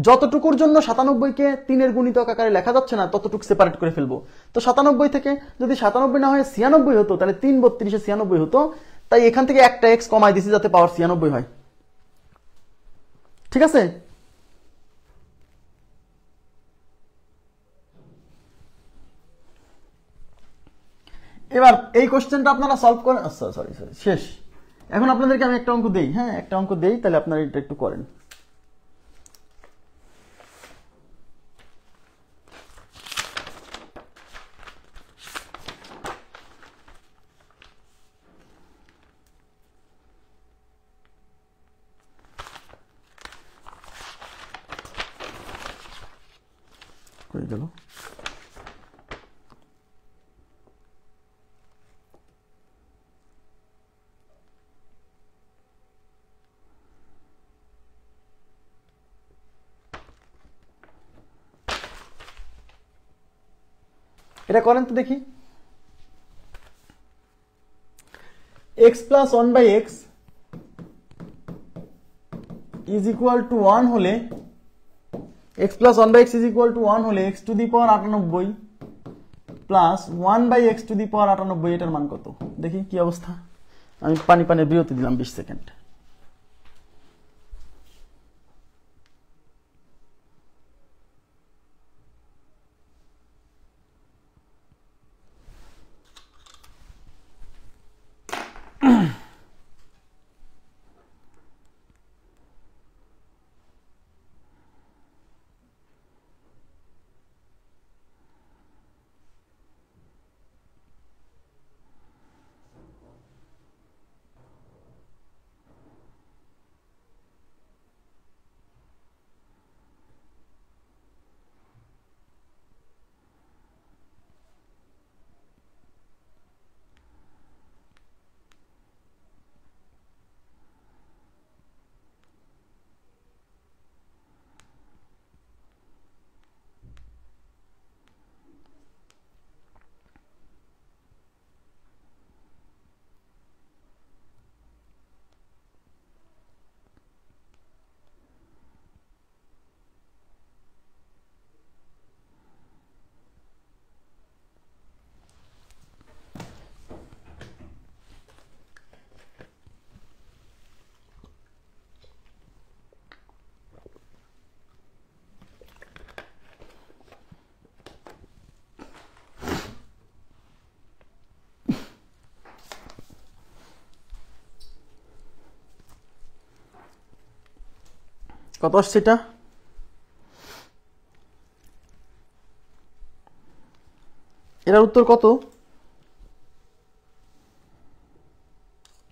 [SPEAKER 1] যতটুকুর জন্য 97কে 3 এর গুণিতক আকারে লেখা যাচ্ছে না ততটুকু সেপারেট করে ফেলবো। তো 97 থেকে যদি 97 না হয় 96 হতো, তাহলে 3 32 96 হতো, তাই এখান থেকে একটা x কমাই দিছি যাতে পাওয়ার 96 হয়। ঠিক আছে? এবার এই কোশ্চেনটা আপনারা সলভ করেন। সরি শেষ। এখন আপনাদেরকে আমি একটা অঙ্ক দেই, হ্যাঁ একটা অঙ্ক দেই, তাহলে আপনারা এটা একটু করেন। হয়ে গেল। এটা করেন তো দেখি। x plus 1/x is equal to 1 হলে x plus 1/x is equal to 1 হলে x to the power 98 plus 1/x to the power 98 এটার মান কত? দেখি কি অবস্থা। আমি পানির বিরতি দিলাম 20 সেকেন্ড। কত আসছে এটা? এটার উত্তর কত?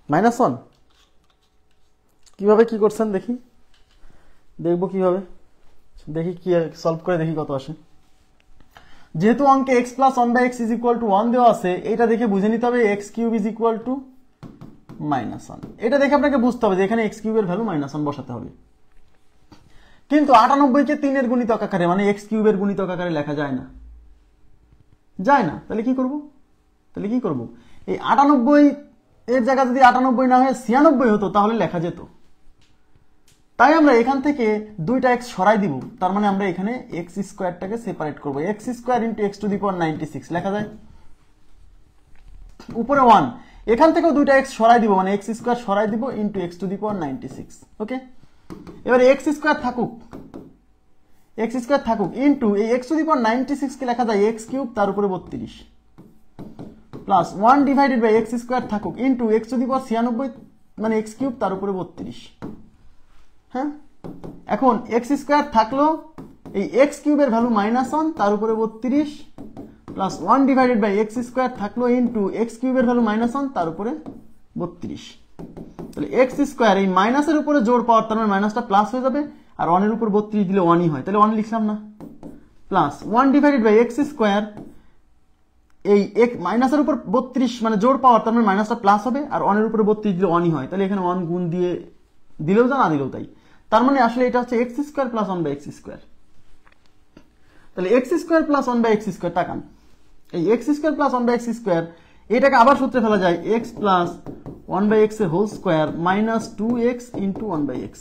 [SPEAKER 1] -1। কিভাবে কি করছেন দেখি, দেখবো কিভাবে, দেখি কি সলভ করে দেখি কত আসে। যেহেতু অঙ্কে x plus 1/x is equal to 1 দেওয়া আছে, এটা দেখে বুঝে নিতে হবে x cube is equal to -1। এটা দেখে আপনাকে বুঝতে হবে যে এখানে x কিউবের ভ্যালু -1 বসাতে হবে। কিন্তু 98 কে 3 এর গুণিতক আকারে মানে x কিউবের গুণিতক আকারে লেখা যায় না, যায় না। তাহলে কি করব? এই 98 এর জায়গা যদি 98 না হয়ে 96 হতো তাহলে লেখা যেত। তাই আমরা এখান থেকে দুইটা x সরাই দিব, তার মানে আমরা এখানে x স্কয়ারটাকে সেপারেট করব। x square into x to the power 96 লেখা যায়। উপরে 1, এখান থেকেও দুইটা x সরাই দিব মানে x স্কয়ার সরাই দিব into x to the power 96। Okay, এবারে x স্কয়ার থাকুক ইনটু এই x টু দি পাওয়ার 96 কে লেখা যায় x কিউব তার উপরে 32 plus 1 divided by x square থাকুক into x to the power 96 মানে x কিউব তার উপরে 32। হ্যাঁ, এখন x স্কয়ার থাকলো এই x কিউবের ভ্যালু -1 তার উপরে 32 plus 1 divided by x square থাকলো ইনটু x কিউবের ভ্যালু -1 তার উপরে 32। তাহলে x স্কয়ার এই মাইনাসের উপরে জোর পাওয়ার, তার মানে মাইনাসটা প্লাস হয়ে যাবে, আর 1 এর উপর 32 দিলে 1ই হয়, তাহলে 1 লিখলাম না, plus 1 divided by x square এই এক মাইনাসের উপর 32 মানে জোর পাওয়ার, তার মানে মাইনাসটা প্লাস হবে, আর 1 এর উপরে 32 দিলে 1ই হয়, তাহলে এখানে 1 গুণ দিয়ে দিলেও যা না দিলেও তাই। তার মানে আসলে এটা হচ্ছে x square plus 1/x square. তাহলে x square plus 1/x square, তাকান এই x square plus 1/x square এটাকে আবার সূত্রে ফেলা যায় x প্লাস 1/x এর whole square minus 2x into 1/x।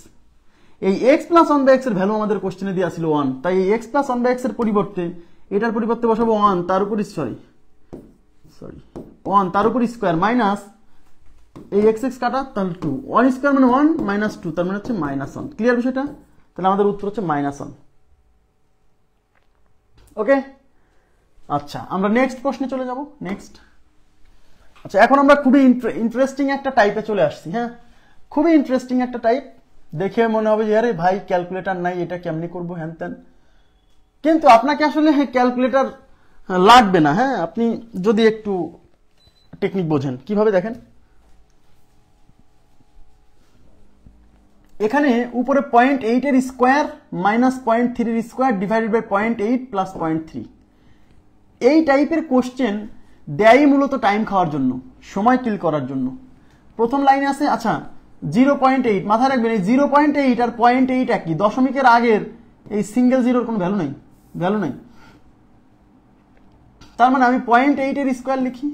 [SPEAKER 1] এই x প্লাস 1/x এর ভ্যালু আমাদের কোশ্চেনে দেওয়া ছিল 1, তাই এই x প্লাস 1/x এর পরিবর্তে এটার পরিবর্তে বসাবো 1 তার উপর 1 তার উপর স্কয়ার মাইনাস এই x কাটা, তাহলে 2, 1 স্কয়ার মানে 1 মাইনাস 2 তার মানে হচ্ছে -1। ক্লিয়ার বিষয়টা? তাহলে আমাদের উত্তর হচ্ছে -1। ওকে, আচ্ছা আমরা নেক্সট প্রশ্নে চলে যাব। নেক্সট, আচ্ছা এখন আমরা খুবই ইন্টারেস্টিং একটা টাইপে চলে আসছি। হ্যাঁ, খুবই ইন্টারেস্টিং একটা টাইপ, দেখে মনে হবে যে আরে ভাই ক্যালকুলেটর নাই, এটা কেমনি করবো হ্যান ত্যান, কিন্তু আপনাকে আসলে ক্যালকুলেটর লাগবে না। হ্যাঁ, আপনি যদি একটু টেকনিক বোঝেন। কিভাবে দেখেন, এখানে উপরে 0.8 এর স্কোয়ার মাইনাস 0.3 এর স্কোয়ার ডিভাইডেড বাই 0.8 প্লাস 0.3। এই টাইপের কোশ্চেন দেয় মূলত টাইম খাওয়ার জন্য, সময় কিল করার জন্য। প্রথম লাইনে আছে, আচ্ছা 0.8, মাথায় রাখবেন এই 0.8 আর 0.8 একই, দশমিকের আগের এই সিঙ্গেল জিরোর কোনো ভ্যালু নাই। তার মানে আমি 0.8 এর স্কোয়ার লিখি,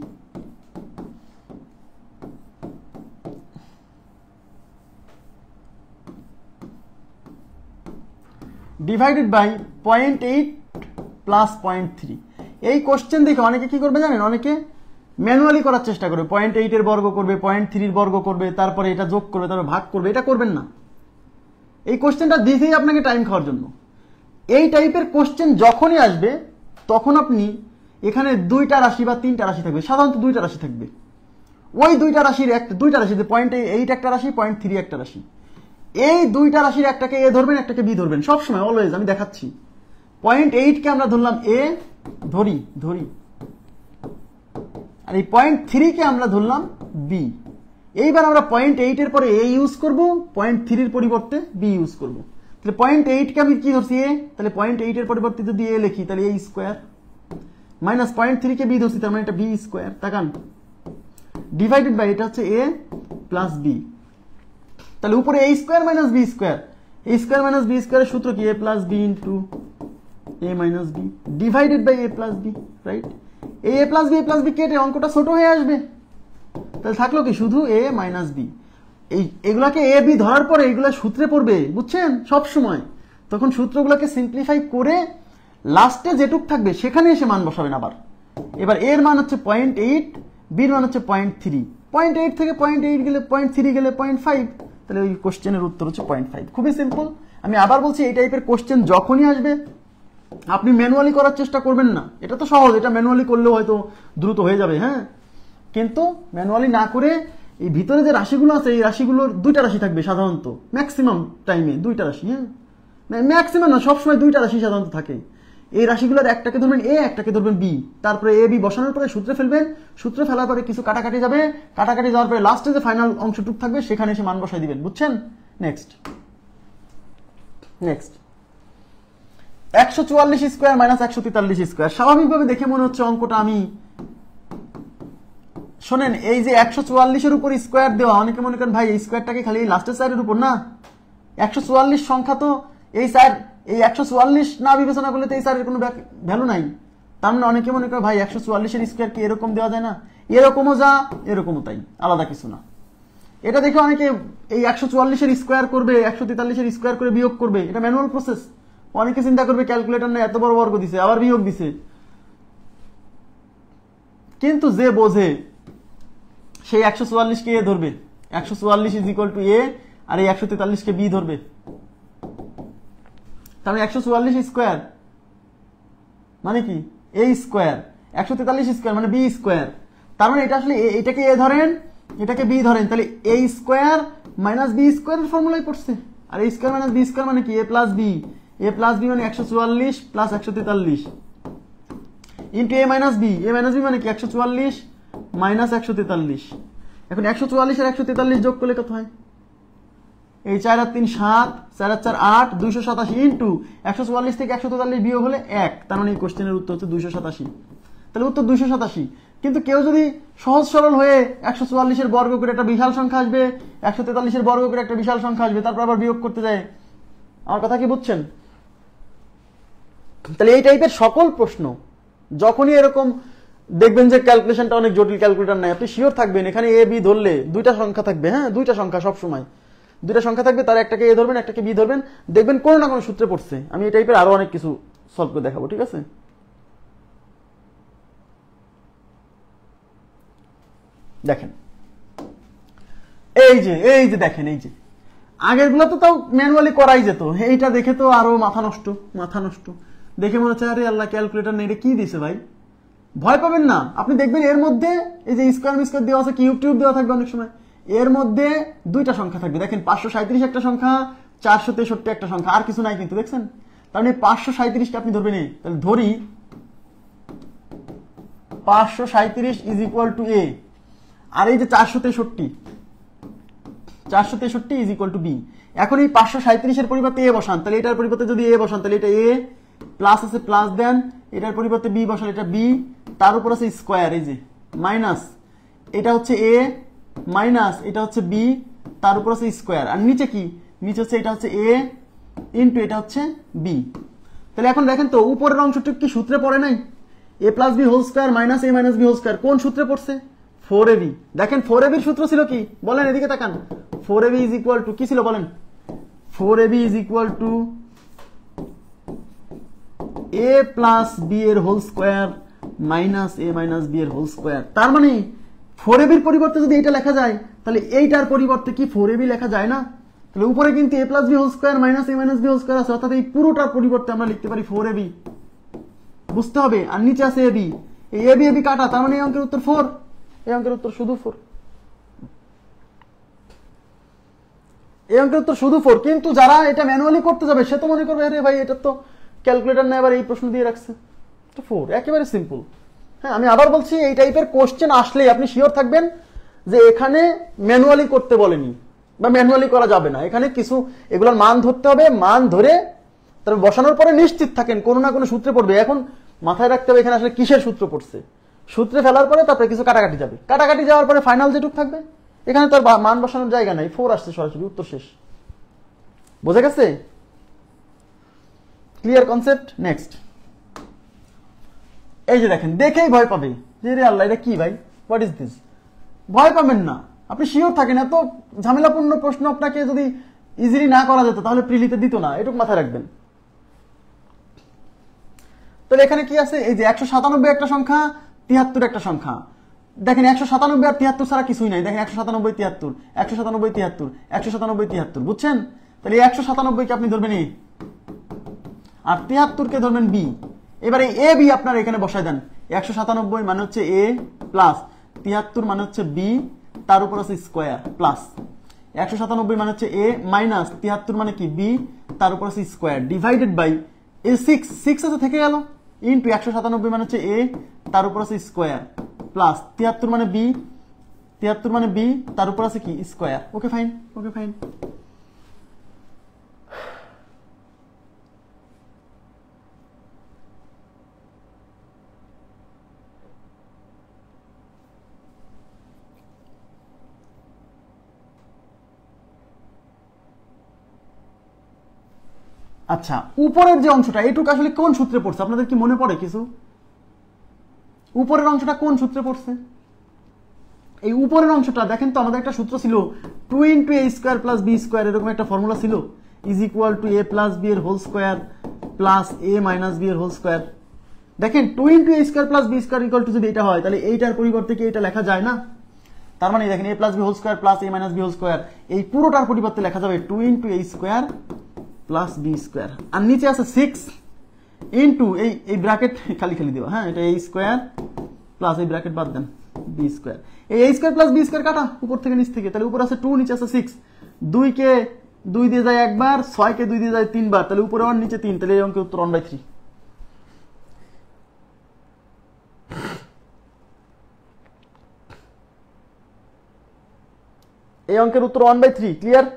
[SPEAKER 1] ডিভাইডেড বাই 0.8 প্লাস 0.3। এই কোশ্চেন দেখে অনেকে কি করবে জানেন, অনেকে ম্যানুয়ালি করার চেষ্টা করবে, 0.8 এর বর্গ করবে, 0.3 এর বর্গ করবে, তারপরে এটা যোগ করবে, তারপরে ভাগ করবে। এটা করবেন না। এই কোশ্চেনটা দিতেই আপনাকে টাইম খাওয়ার জন্য। এই টাইপের কোশ্চেন যখনই আসবে তখন আপনি এখানে দুইটা রাশি বা তিনটা রাশি থাকবে, সাধারণত দুইটা রাশি থাকবে। ওই দুইটা রাশির দুইটা রাশি, 0.8 একটা রাশি, 0.3 একটা রাশি। এই দুইটা রাশির একটাকে এ ধরবেন, একটাকে বি ধরবেন সবসময়, অলওয়েজ। আমি দেখাচ্ছি। 0.8 কে আমরা ধরলাম এ, ধরি, আর এই 0.3 কে আমরা ধরলাম বি। এইবার আমরা 0.8 এর পরে এ ইউজ করব, 0.3 এর পরিবর্তে বি ইউজ করব। তাহলে 0.8 কে আমি কি ধরছি এ, তাহলে 0.8 এর পরিবর্তে যদি এ লিখি তাহলে এ স্কোয়ার, মাইনাস 0.3 কে বি ধরছি, তার মানে এটা বি স্কোয়ার। তাকান, ডিভাইডেড বাই এটা হচ্ছে এ প্লাস বি। তাহলে উপরে A square minus B square, A square minus B স্কোয়ারের সূত্র কি, A plus B into A minus B divided by A plus B, right? A plus B কেটে অঙ্কটা ছোট হয়ে আসবে। তাহলে থাকলো কি, শুধু এ মাইনাস বি। এগুলাকে এ বি ধরার পরে এগুলা সূত্রে পড়বে, বুঝছেন, সব সময়। তখন সূত্রগুলোকে সিম্পলিফাই করে লাস্টে যেটুক থাকবে সেখানে এসে মান বসাবেন আবার। এবার এর মান হচ্ছে 0.8, বির মান হচ্ছে 0.3, 0.8 থেকে 0.8 গেলে 0.3 গেলে 0.5, তাহলে ওই কোশ্চেনের উত্তর হচ্ছে 0.5। খুবই সিম্পল। আমি আবার বলছি, এই টাইপের কোশ্চেন যখনই আসবে আপনি ম্যানুয়ালি করার চেষ্টা করবেন না। এটা তো সহজ, এটা ম্যানুয়ালি করলেও হয়তো দ্রুত হয়ে যাবে, হ্যাঁ, কিন্তু ম্যানুয়ালি না করে এই ভিতরে যে রাশিগুলো আছে এই রাশিগুলোর দুইটা রাশি থাকবে সাধারণত, ম্যাক্সিমাম টাইমে দুইটা রাশি, হ্যাঁ, ম্যাক্সিমাম না, সবসময় দুইটা রাশি সাধারণত থাকে। এই রাশিগুলোর একটাকে ধরবেন এ, একটাকে ধরবেন বি, তারপরে এ বি বসানোর পরে সূত্রে ফেলবেন, সূত্রে ফেলার পরে কিছু কাটাকাটি যাবে, কাটাকাটি যাওয়ার পরে লাস্টে যে ফাইনাল অংশটুক থাকবে সেখানে এসে মান বসাই দিবেন, বুঝছেন? Next 144 square minus 143 square. স্বাভাবিকভাবে দেখে মনে হচ্ছে অঙ্কটা, আমি শোনেন, এই যে 144 এর উপর স্কোয়ার দেওয়া, অনেকে মনে করেন ভাই এই স্কোয়ারটাকে খালি লাস্টের সাইডের উপর, না, 144 সংখ্যা তো এই সাইড, এই 144 না বিবেচনা করলে তো এই সাইডের কোনো ভ্যালু নাই। তার মানে অনেকে মনে করে ভাই 144 এর স্কোয়ার কি এরকম দেওয়া যায় না, এরকমও যা এরকমও তাই, আলাদা কিছু না। এটা দেখে অনেকে এই 144 এর স্কোয়ার করবে, 143 এর স্কোয়ার করে বিয়োগ করবে, এটা ম্যানুয়াল প্রসেস। অনেকে চিন্তা করবে ক্যালকুলেটর না, এত বড় বর্গ দিছে আবার বিয়োগ দিছে। কিন্তু যে বোঝে সেই 144 কে এ ধরবে, 144 ইজ ইকুয়াল টু এ, আর এই 143 কে বি ধরবে। তাহলে 144 স্কোয়ার মানে কি, এ স্কোয়ার, 143 স্কোয়ার মানে বি স্কোয়ার। তার মানে এটা আসলে এটাকে এ ধরেন, এটাকে বি ধরেন, তাহলে এ স্কোয়ার মাইনাস বি স্কোয়ারের ফর্মুলাই পড়ছে। আর এ স্কোয়ার মাইনাস বি স্কোয়ার মানে কি, A plus B, A plus B মানে 144 plus 143 into A minus B, A minus B মানে কি 144 মাইনাস 143। এখন 144 আর 143 যোগ করলে কত হয়, এই 4 আর 3 7, 4 আর 4 8, 287 ইন্টু 144 থেকে 143 বিয়োগ হলে 1, তার মানে এই কোশ্চেনের উত্তর হচ্ছে 287। তাহলে উত্তর 287। কিন্তু কেউ যদি সহজ সরল হয়ে 144 এর বর্গ করে একটা বিশাল সংখ্যা আসবে, 143 এর বর্গ করে একটা বিশাল সংখ্যা আসবে, তারপর আবার বিয়োগ করতে যায়, আমার কথা কি বুঝছেন? তাহলে এই টাইপের সকল প্রশ্ন যখনই এরকম দেখবেন যে ক্যালকুলেশনটা অনেক জটিল, ক্যালকুলেটর নাই, আপনি শিওর থাকবেন এখানে এ বি ধরলে দুইটা সংখ্যা থাকবে, হ্যাঁ, দুইটা সংখ্যা সব সময় দুইটা সংখ্যা থাকবে, তার একটাকে এ ধরবেন, একটাকে বি ধরবেন, দেখবেন কোনো না কোনো সূত্রে পড়ছে। আমি এই টাইপের আরো অনেক কিছু সলভ করে দেখাবো, ঠিক আছে? দেখেন এই যে দেখেন, এই যে আগের গুলো তো তাও ম্যানুয়ালি করাই যেত, এইটা দেখে তো আরো মাথা নষ্ট দেখে মনে হচ্ছে আরে আল্লাহ, ক্যালকুলেটর নেই, কি দিছে ভাই। ভয় পাবেন না, আপনি দেখবেন এর মধ্যে এই যে স্কোয়ার মিস্কোয়ার দেওয়া আছে, কিউব টিউব দেওয়া থাকবে অনেক সময়, এর মধ্যে দুইটা সংখ্যা থাকবে। দেখেন 537 একটা সংখ্যা, 463 একটা সংখ্যা, আর কিছু নাই কিন্তু, দেখছেন? তার মানে 537টা আপনি ধরবেন। তাহলে ধরি 537 ইজ ইকুয়াল টু এ, আর এই যে 463 ইজ ইকুয়াল টু বি। এখন এই 537 পরিবর্তে এ বসান, তাহলে এটার পরিবর্তে যদি এ বসান তাহলে এটা এ, প্লাস আছে প্লাস দেন, এটার পরিবর্তে বি বসান, এটা বি, তার উপর আছে স্কোয়ার, এই যে মাইনাস, এটা হচ্ছে এ মাইনাস এটা হচ্ছে বি, তার উপর আছে স্কোয়ার, আর নিচে কি, নিচে হচ্ছে এটা হচ্ছে এ ইন্টু এটা হচ্ছে বি। তাহলে এখন দেখেন তো উপরের অংশটা কি সূত্রে পড়ে নাই? A plus B whole square minus A minus B whole square কোন সূত্রে পড়ছে? 4ab। দেখেন 4ab এর সূত্র ছিল কি বলেন, এদিকে তাকান। 4ab ইজ ইকুয়াল টু কি ছিল বলেন? 4ab is equal to A plus B এর whole square minus A minus B এর হোল স্কোয়ার। তার মানে 4ab এর পরিবর্তে যদি এটা লেখা যায় তাহলে এইটার পরিবর্তে কি 4ab লেখা যায় না? তাহলে উপরে কিন্তু A plus B whole square minus A minus B whole square আছে, অর্থাৎ এই পুরোটার পরিবর্তে আমরা লিখতে পারি 4ab। বুঝতে হবে। আর নিচে আছে এবি, এই এবি এবি কাটা, তার মানে এই অঙ্কের উত্তর 4, এই অঙ্কের উত্তর শুধু 4, এই অঙ্কের উত্তর শুধু 4। কিন্তু যারা এটা ম্যানুয়ালি করতে যাবে সে তো মনে করবে আরে ভাই এটা তো ক্যালকুলেটর না, এবার এই প্রশ্ন দিয়ে রাখছে, তো 4 একেবারে সিম্পল। হ্যাঁ, আমি আবার বলছি এই টাইপের কোশ্চেন আসলে আপনি শিওর থাকবেন যে এখানে ম্যানুয়ালি করতে বলেনি বা ম্যানুয়ালি করা যাবে না, এখানে কিছু এগুলোর মান ধরতে হবে, মান ধরে তারপর বসানোর পরে নিশ্চিত থাকেন কোনো না কোনো সূত্রে পড়বে। এখন মাথায় রাখতে হবে এখানে আসলে কিসের সূত্র পড়ছে, সূত্রে ফেলার পরে তারপরে কিছু কাটাকাটি যাবে, কাটাকাটি যাওয়ার পরে ফাইনাল যেটুক থাকবে, এখানে তার মান বসানোর জায়গা নাই, 4 আসছে সরাসরি, উত্তর শেষ। বোঝা গেছে? Clear concept? নেক্সট, এই যে দেখেন, দেখেই ভয় পাবে যে রে আল্লাহ এটা কি ভাই, হোয়াট ইজ দিস। ভয় পাবেন না, আপনি শিওর থাকেন। এত ঝামেলাপূর্ণ প্রশ্ন আপনাকে যদি ইজিলি না করা যেত তাহলে প্রিলিতে দিত না, এটুকু মাথায় রাখবেন। তাহলে এখানে কি আছে, এই যে 197 একটা সংখ্যা, 73 একটা সংখ্যা। দেখেন 197 আর 73 ছাড়া কিছুই নাই। দেখেন 197 73 197 73 197 73, বুঝছেন? তাহলে 197 কে আপনি ধরবেন এ, আর 73 কে ধরবেন বি। এবারে এ বি আপনার এখানে বসায় দেন। 197 মানে হচ্ছে এ প্লাস 73 মানে হচ্ছে বি, তার উপর আছে স্কোয়ার প্লাস 197 মানে হচ্ছে এ মাইনাস 73 মানে কি বি, তার উপর আছে স্কোয়ার ডিভাইডেড বাই এই 6 আছে থেকে গেল ইনটু 197 মানে হচ্ছে এ, তার উপর আছে স্কোয়ার প্লাস 73 মানে বি, 73 মানে বি, তার উপর আছে কি square. Okay fine, okay fine. আচ্ছা, উপরের যে অংশটা এটুকু আসলে কোন সূত্রে পড়ছে আপনাদের কি মনে পড়ে কিছু? উপরের অংশটা কোন সূত্রে পড়ছে? এই উপরের অংশটা দেখেন তো, আমাদের একটা সূত্র ছিল 2 × a square plus b square, এরকম একটা ফর্মুলা ছিল, is equal to a plus b এর whole square plus a minus b এর হোল স্কয়ার। দেখেন 2 × a square plus b square equal to যদি এটা হয় তাহলে এইটার পরিবর্তে কি এটা লেখা যায় না? তার মানে দেখেন a plus b whole square plus a minus b whole square, এই পুরোটার পরিবর্তে লেখা যাবে 2 × a square plus b square, আর নিচে আছে 6 ইনটু এই ব্র্যাকেট খালি খালি দেওয়া, হ্যাঁ এটা a স্কয়ার প্লাস এই ব্র্যাকেট বাদ দেন b স্কয়ার, এই a square plus b square কাটা উপর থেকে নিচ থেকে, তাহলে উপর আছে 2 নিচে আছে 6, 2 কে 2 দিয়ে যায় একবার, 6 কে 2 দিয়ে যায় 3 বার, তাহলে উপরে 1 নিচে 3, তাহলে এই অঙ্কের উত্তর 1/3। এই অঙ্কের উত্তর 1/3। ক্লিয়ার?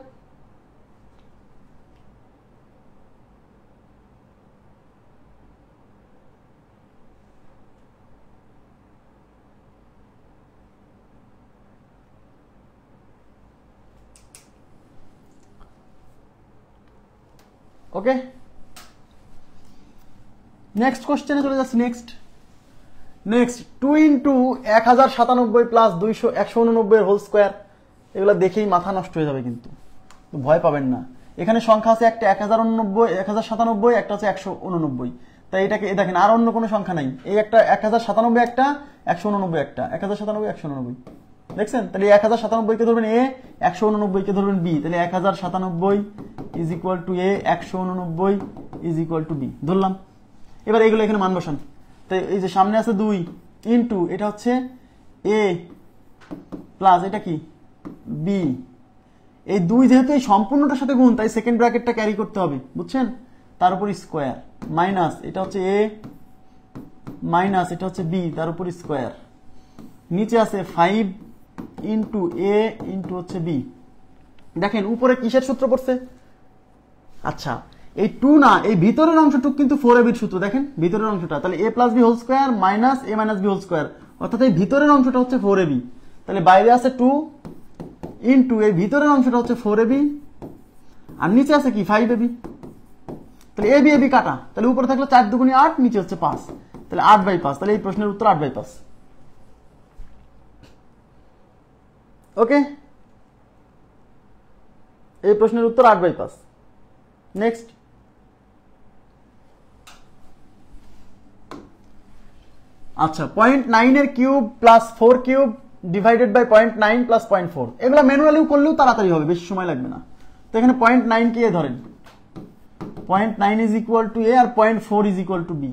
[SPEAKER 1] ওকে, নেক্সট কোশ্চেনে চলে যাচ্ছে। নেক্সট 2 × 1097 প্লাস 189 এর হোল স্কয়ার, এগুলো দেখেই মাথা নষ্ট হয়ে যাবে, কিন্তু ভয় পাবেন না। এখানে সংখ্যা আছে একটা 1097, একটা আছে 189, তাই এটাকে দেখেন আর অন্য কোনো সংখ্যা নাই, এই একটা 1097 একটা 189 একটা 1097 189 দেখছেন, তাহলে 1097 কে ধরবেন এ, 189 কে ধরবেন বি, তাহলে 1097 is equal to A, 189 is equal to B ধরলাম। এবার এইগুলো এখানে মান বসান, তাই এই যে সামনে আছে 2 ইনটু এটা হচ্ছে এ প্লাস এটা কি বি, এই 2 যেহেতু এই সম্পূর্ণটার সাথে গুণ তাই সেকেন্ড ব্র্যাকেটটা ক্যারি করতে হবে, বুঝছেন? তার উপর স্কোয়ার মাইনাস এটা হচ্ছে এ মাইনাস এটা হচ্ছে বি, তার উপর স্কোয়ার, নিচে আছে 5 ইনটু এ ইনটু হচ্ছে বি দেখেন উপরে কিসের সূত্র পড়ছে? আচ্ছা এই 2 না, এই ভিতরের অংশটুক কিন্তু 4ab সূত্র। দেখেন ভিতরের অংশটা, তাহলে a plus B whole square minus a minus B whole square, অর্থাৎ এই ভিতরের অংশটা হচ্ছে 4ab, তাহলে বাইরে আছে 2 ইন্টু এই ভিতরের অংশটা হচ্ছে 4ab আর নিচে আছে কি 5ab, তাহলে ab ab কাটা, তাহলে উপরে থাকলো 4 দুগুণে 8, নিচে হচ্ছে 5, তাহলে 8/5, তাহলে এই প্রশ্নের উত্তর 8/5। ওকে, এই প্রশ্নের উত্তর 8/5। নেক্সট, আচ্ছা 0.9 এর cube plus 4 cube divided by 0.9 plus 0.4, এগুলো ম্যানুয়ালিও করলেও তাড়াতাড়ি হবে, বেশি সময় লাগবে না। তো এখানে 0.9 কে এ ধরেন, 0.9 ইজ ইকুয়াল টু এ আর 0.4 ইজ ইকুয়াল টু বি।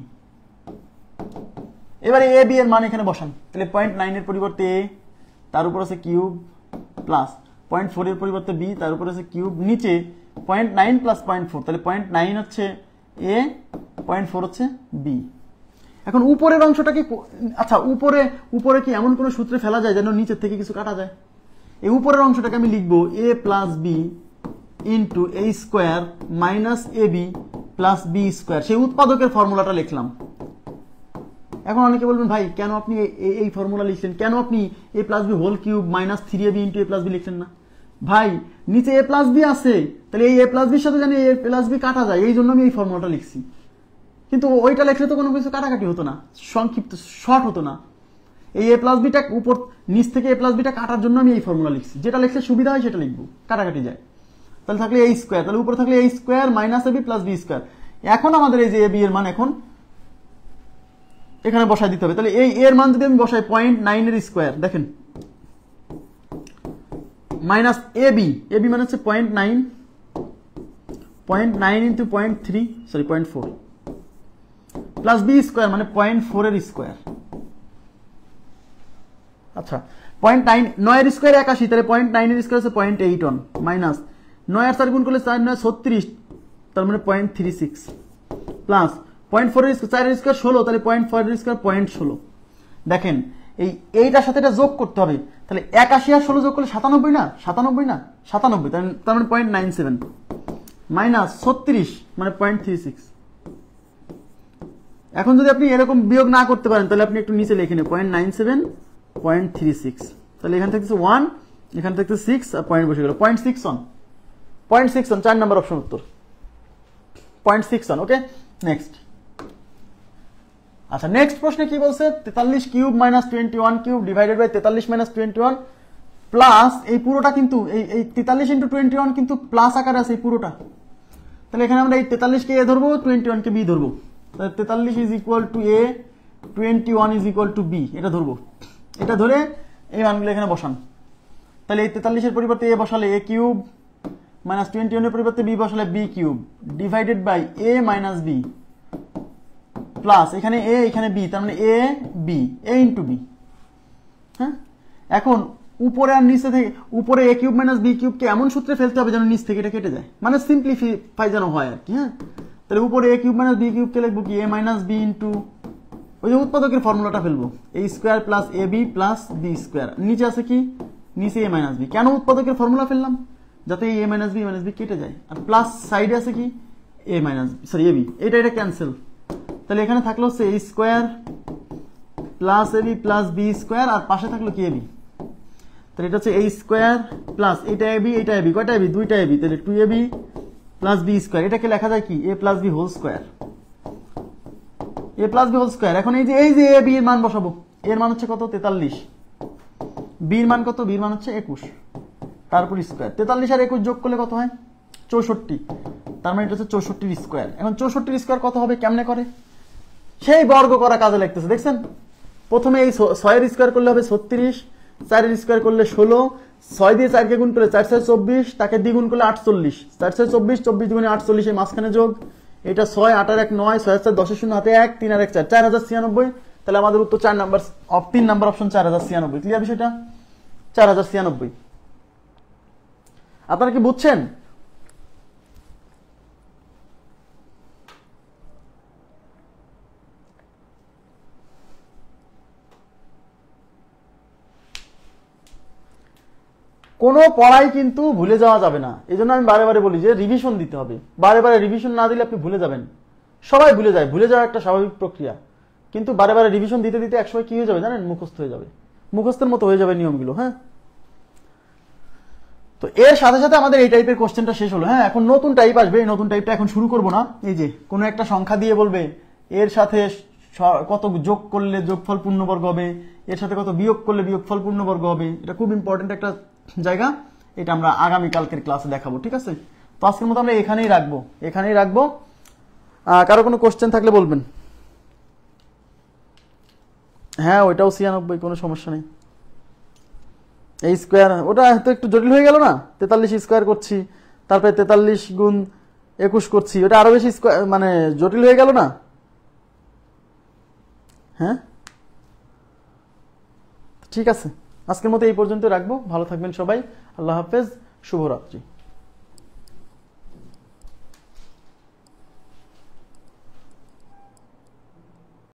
[SPEAKER 1] এবারে এ বি এর মান এখানে বসান, তাহলে 0.9 এর পরিবর্তে এ, তার উপর আছে কিউব, প্লাস 0.4 এর পরিবর্তে বি, তার উপর আছে কিউব, নিচে 0.9 প্লাস 0.4, তাহলে 0.9 হচ্ছে এ, 0.4 হচ্ছে বি। এখন উপরের অংশটা কি, আচ্ছা উপরে কি এমন কোন সূত্রে ফেলা যায় যেন নিচের থেকে কিছু কাটা যায়? এই উপরের অংশটাকে আমি লিখবো এ plus B into A square minus A B plus B square, সেই উৎপাদকের ফর্মুলাটা লিখলাম। এখন অনেকে বলবেন ভাই কেন আপনি এই ফর্মুলা লিখছেন, কেন আপনি A plus B whole cube minus 3ab into A plus B লিখছেন না? ভাই নিচে এ প্লাস বি আছে, তাহলে এই এ প্লাস বির সাথে জানি এ প্লাস বি কাটা যায়, এই জন্য আমি এই ফর্মুলাটা লিখছি। কিন্তু ওইটা লেখলে তো কোনো কিছু কাটাকাটি হতো না, সংক্ষিপ্ত শর্ট হতো না। এই এ প্লাস বিটা উপর নিচ থেকে এ প্লাস বিটা কাটার জন্য আমি এই ফর্মুলা লিখছি, যেটা লিখলে সুবিধা হয় সেটা লিখবো, কাটাকাটি যায়। তাহলে থাকলে এই স্কোয়ার, তাহলে উপরে থাকলে এই square minus AB plus B square. এখন আমাদের এই যে এ বি এর মান এখন এখানে বসাই দিতে হবে। তাহলে এই এর মান যদি আমি বসাই 0.9 এর স্কোয়ার, দেখেন মাইনাস এবি, এবি মানে হচ্ছে 0.9 into 0.3 sorry 0.4 plus B square মানে 0.4 এর স্কোয়ার। আচ্ছা 0.9, 9 এর স্কোয়ার 81, তাহলে 0.9 এর স্কোয়ার হচ্ছে 0.81 মাইনাস 9 আর 4 গুণ করলে 4 9 36, তার মানে 0.36 প্লাস 0.4 এর স্কোয়ার, 4 এর স্কোয়ার 16, তাহলে 0.4 এর স্কোয়ার 0.16। দেখেন এইটার সাথে এটা যোগ করতে হবে, তাহলে 81 আর 16 যোগ করলে 97 না, 97, তার মানে 0.97 মাইনাস 36 মানে 0.36। এখন যদি আপনি এরকম বিয়োগ না করতে পারেন তাহলে আপনি একটু নিচে লিখে নেন 0.97 0.36, তাহলে এখান থেকে 1, এখান থেকে 6 আর পয়েন্ট বসে গেল 0.61, 4 নাম্বার অপশন উত্তর 0.61। Okay next. আচ্ছা নেক্সট প্রশ্নে কি বলছে, 43 cube minus 21 cube divided by 43 minus 21 plus, এই পুরোটা কিন্তু এই 43 ইন্টু 21 কিন্তু প্লাস আকারে আছে এই পুরোটা, তাহলে এখানে আমরা এই 43 কে এ ধরবো, 21 কে বি ধরবো, তাহলে 43 is equal to A, 21 is equal to B, এটা ধরবো। এটা ধরে এই মানগুলো এখানে বসান, তাহলে এই 43 এর পরিবর্তে এ বসালে এ কিউব মাইনাস 21 এর পরিবর্তে বি বসালে B cube divided by A minus B plus এখানে এ এখানে বি, তার মানে A B, A into B. হ্যাঁ, এখন উপরে আর নিচে থেকে, উপরে এ কিউব মাইনাস বি কিউবকে এমন সূত্রে ফেলতে হবে যেন নিচ থেকে এটা কেটে যায়, মানে সিম্পলিফাই যেন হয় আর কি। হ্যাঁ, তাহলে উপরে এ কিউব মাইনাস বি কিউবকে লিখবো কি এ মাইনাস বি ইন্টু ওই যে উৎপাদকের ফর্মুলাটা ফেলবো, এ square plus A B plus B square, নিচে আছে কি নিচে এ মাইনাস বি। কেন উৎপাদকের ফর্মুলা ফেললাম, যাতে এ মাইনাস বি কেটে যায়, আর প্লাস সাইডে আছে কি এ মাইনাস সরি এ বি, এটা ক্যান্সেল, তাহলে এখানে থাকলো হচ্ছে এ square plus A B plus B square, আর পাশে থাকলো কি এ বি, তাহলে এটা হচ্ছে এ স্কোয়ার প্লাস এটা এ বি, কয়টা এ বি, দুইটা এ বি, তাহলে 2ab প্লাস বি স্কোয়ার, এটাকে লেখা যায় কি A plus B whole square, A plus B whole square. এখন এই যে এ বি এর মান বসাবো, এর মান হচ্ছে কত 43, বির মান কত, বির মান হচ্ছে 21, তারপর স্কোয়ার, 43 আর 21 যোগ করলে কত হয় 64, তার মানে এটা হচ্ছে 64 স্কোয়ার। এখন 64 স্কোয়ার কত হবে, কেমনে করে, সেই বর্গ করা কাজে লাগতেছে, দেখছেন প্রথমে এই 6 এর স্কোয়ার করলে হবে 36, 4 এর স্কোয়ার করলে 16, 6 দিয়ে 4 কে গুণ করলে 4 6 24, তাকে দ্বিগুণ করলে 48, 4 6 24, 24 দ্বিগুণে 48, এই মাঝখানে যোগ, এটা 6 8 আর 1 9, 6 4 10 0 হাতে 1, 3 আর 1 4, 4096, তাহলে আমাদের উত্তর 3 নাম্বার অপশন 4096। ক্লিয়ার বিষয়টা, 4096। আপনারা কি বুঝছেন? কোনো পড়াই কিন্তু ভুলে যাওয়া যাবে না, এই জন্য আমি বারে বারে বলি যে রিভিশন দিতে হবে। বারে বারে রিভিশন না দিলে আপনি ভুলে যাবেন। সবাই ভুলে যায়, ভুলে যাওয়া একটা স্বাভাবিক প্রক্রিয়া, কিন্তু বারে বারে রিভিশন দিতে দিতে একসময় কি হয়ে যাবে জানেন, মুখস্থ হয়ে যাবে, মুখস্থের মতো হয়ে যাবে নিয়মগুলো। হ্যাঁ, তো এর সাথে সাথে আমাদের এই টাইপের কোশ্চেনটা শেষ হলো। হ্যাঁ, এখন নতুন টাইপ আসবে, এই নতুন টাইপটা এখন শুরু করব না। এই যে কোনো একটা সংখ্যা দিয়ে বলবে এর সাথে কত যোগ করলে যোগফল পূর্ণবর্গ হবে, এর সাথে কত বিয়োগ করলে বিয়োগফল পূর্ণবর্গ হবে। এটা খুব ইম্পর্টেন্ট একটা জায়গা, এটা আমরা আগামী কালকের ক্লাসে দেখাবো, ঠিক আছে? তো আজকের মতো আমরা এখানেই রাখবো। কারো কোনো কোশ্চেন থাকলে বলবেন। হ্যাঁ, ওইটাও 96, কোনো সমস্যা নেই। এই স্কোয়ার ওটা তো একটু জটিল হয়ে গেল না, 43 স্কোয়ার করছি, তারপরে 43 গুণ 21 করছি, ওটা আরো বেশি মানে জটিল হয়ে গেল না? হ্যাঁ, ঠিক আছে, আজকের মতো এই পর্যন্ত রাখবো। ভালো থাকবেন সবাই, আল্লাহ হাফেজ, শুভরাত্রি।